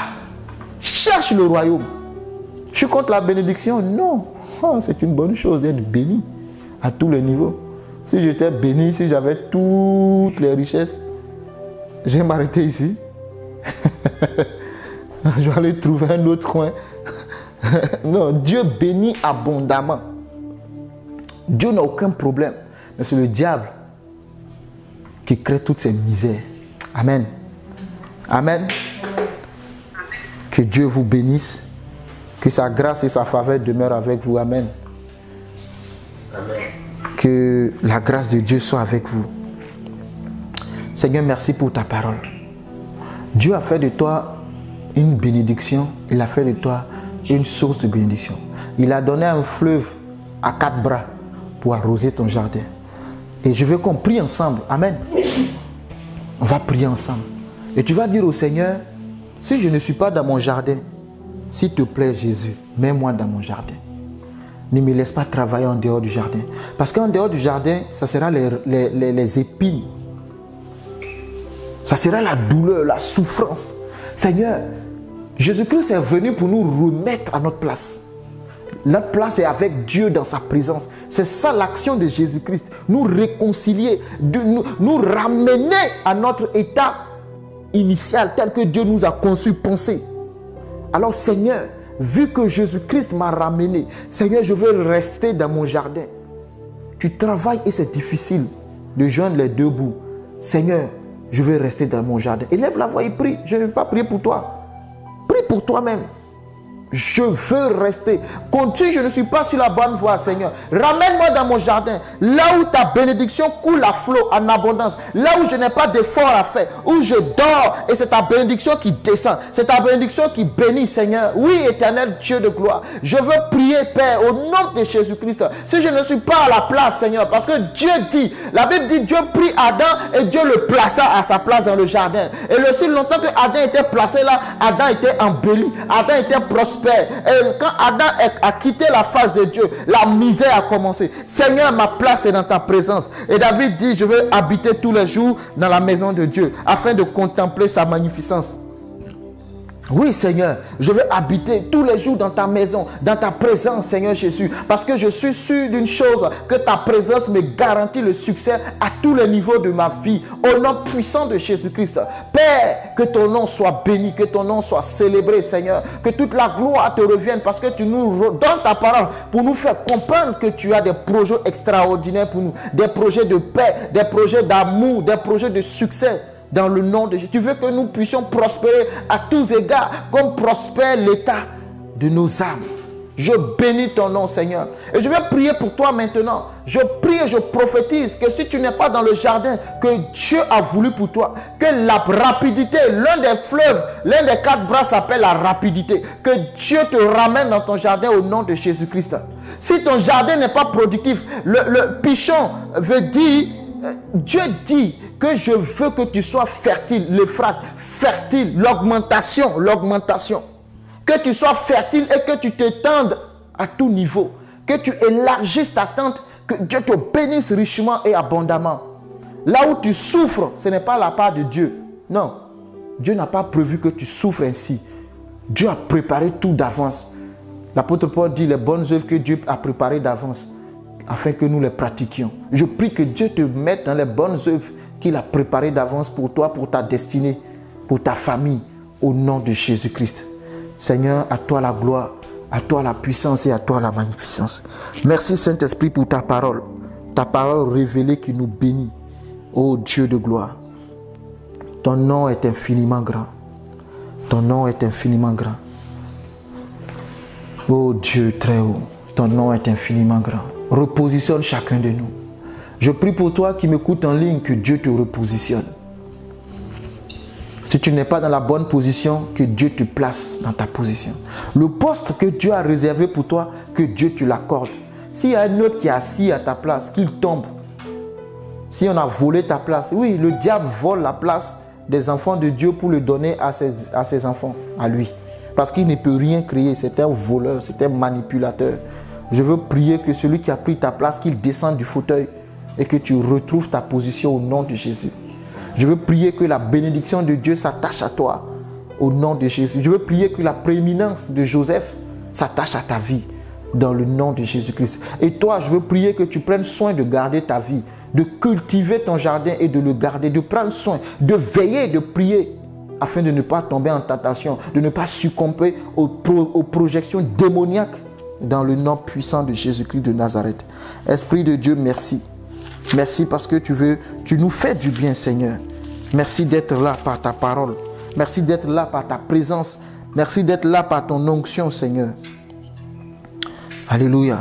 Cherche le royaume. Je suis contre la bénédiction? Non. Oh, c'est une bonne chose d'être béni à tous les niveaux. Si j'étais béni, si j'avais toutes les richesses, je vais m'arrêter ici. Je vais aller trouver un autre coin. Non, Dieu bénit abondamment. Dieu n'a aucun problème. Mais c'est le diable qui crée toutes ces misères. Amen. Amen. Que Dieu vous bénisse. Que sa grâce et sa faveur demeurent avec vous. Amen. Amen. Que la grâce de Dieu soit avec vous. Seigneur, merci pour ta parole. Dieu a fait de toi une bénédiction. Il a fait de toi une source de bénédiction. Il a donné un fleuve à 4 bras pour arroser ton jardin. Et je veux qu'on prie ensemble. Amen. On va prier ensemble. Et tu vas dire au Seigneur, si je ne suis pas dans mon jardin, s'il te plaît Jésus, mets-moi dans mon jardin. Ne me laisse pas travailler en dehors du jardin. Parce qu'en dehors du jardin, ça sera les épines. Ça sera la douleur, la souffrance. Seigneur, Jésus-Christ est venu pour nous remettre à notre place. Notre place est avec Dieu dans sa présence. C'est ça l'action de Jésus-Christ. Nous réconcilier, nous ramener à notre état initial tel que Dieu nous a conçu, pensé. Alors Seigneur, vu que Jésus-Christ m'a ramené, Seigneur, je veux rester dans mon jardin. Tu travailles et c'est difficile de joindre les deux bouts. Seigneur, je veux rester dans mon jardin. Élève la voix et prie. Je ne vais pas prier pour toi. Prie pour toi-même. Je veux rester. Continue, je ne suis pas sur la bonne voie, Seigneur. Ramène-moi dans mon jardin, là où ta bénédiction coule à flot, en abondance. Là où je n'ai pas d'effort à faire, où je dors et c'est ta bénédiction qui descend. C'est ta bénédiction qui bénit, Seigneur. Oui, éternel Dieu de gloire. Je veux prier, Père, au nom de Jésus-Christ. Si je ne suis pas à la place, Seigneur, parce que Dieu dit, la Bible dit, Dieu prit Adam et Dieu le plaça à sa place dans le jardin. Et le si longtemps que Adam était placé là, Adam était embelli, Adam était prospère. Et quand Adam a quitté la face de Dieu, la misère a commencé. Seigneur, ma place est dans ta présence. Et David dit, je veux habiter tous les jours dans la maison de Dieu, afin de contempler sa magnificence. Oui, Seigneur, je veux habiter tous les jours dans ta maison, dans ta présence, Seigneur Jésus. Parce que je suis sûr d'une chose, que ta présence me garantit le succès à tous les niveaux de ma vie. Au nom puissant de Jésus-Christ. Père, que ton nom soit béni, que ton nom soit célébré, Seigneur. Que toute la gloire te revienne parce que tu nous donnes ta parole pour nous faire comprendre que tu as des projets extraordinaires pour nous. Des projets de paix, des projets d'amour, des projets de succès. dans le nom de Jésus. Tu veux que nous puissions prospérer à tous égards, comme prospère l'état de nos âmes. Je bénis ton nom, Seigneur. Et je vais prier pour toi maintenant. Je prie et je prophétise que si tu n'es pas dans le jardin que Dieu a voulu pour toi, que la rapidité, l'un des fleuves, l'un des 4 bras s'appelle la rapidité. Que Dieu te ramène dans ton jardin au nom de Jésus-Christ. Si ton jardin n'est pas productif, le pichon veut dire, Dieu dit que je veux que tu sois fertile, l'Euphrate, fertile, l'augmentation. Que tu sois fertile et que tu t'étendes à tout niveau. Que tu élargisses ta tente, que Dieu te bénisse richement et abondamment. Là où tu souffres, ce n'est pas la part de Dieu. Non, Dieu n'a pas prévu que tu souffres ainsi. Dieu a préparé tout d'avance. L'apôtre Paul dit les bonnes œuvres que Dieu a préparées d'avance afin que nous les pratiquions. Je prie que Dieu te mette dans les bonnes œuvres qu'il a préparées d'avance pour toi, pour ta destinée, pour ta famille, au nom de Jésus-Christ. Seigneur, à toi la gloire, à toi la puissance et à toi la magnificence. Merci Saint-Esprit pour ta parole révélée qui nous bénit. Ô Dieu de gloire, ton nom est infiniment grand. Ton nom est infiniment grand. Ô Dieu très haut, ton nom est infiniment grand. Repositionne chacun de nous. Je prie pour toi qui m'écoutes en ligne, que Dieu te repositionne. Si tu n'es pas dans la bonne position, que Dieu te place dans ta position. Le poste que Dieu a réservé pour toi, que Dieu te l'accorde. S'il y a un autre qui est assis à ta place, qu'il tombe. Si on a volé ta place, oui, le diable vole la place des enfants de Dieu pour le donner à ses enfants, à lui. Parce qu'il ne peut rien créer, c'est un voleur, c'est un manipulateur. Je veux prier que celui qui a pris ta place, qu'il descende du fauteuil et que tu retrouves ta position au nom de Jésus. Je veux prier que la bénédiction de Dieu s'attache à toi au nom de Jésus. Je veux prier que la prééminence de Joseph s'attache à ta vie dans le nom de Jésus-Christ. Et toi, je veux prier que tu prennes soin de garder ta vie, de cultiver ton jardin et de le garder, de prendre soin, de veiller, de prier afin de ne pas tomber en tentation, de ne pas succomber aux projections démoniaques dans le nom puissant de Jésus-Christ de Nazareth. Esprit de Dieu, merci. Merci parce que tu nous fais du bien, Seigneur. Merci d'être là par ta parole. Merci d'être là par ta présence. Merci d'être là par ton onction, Seigneur. Alléluia.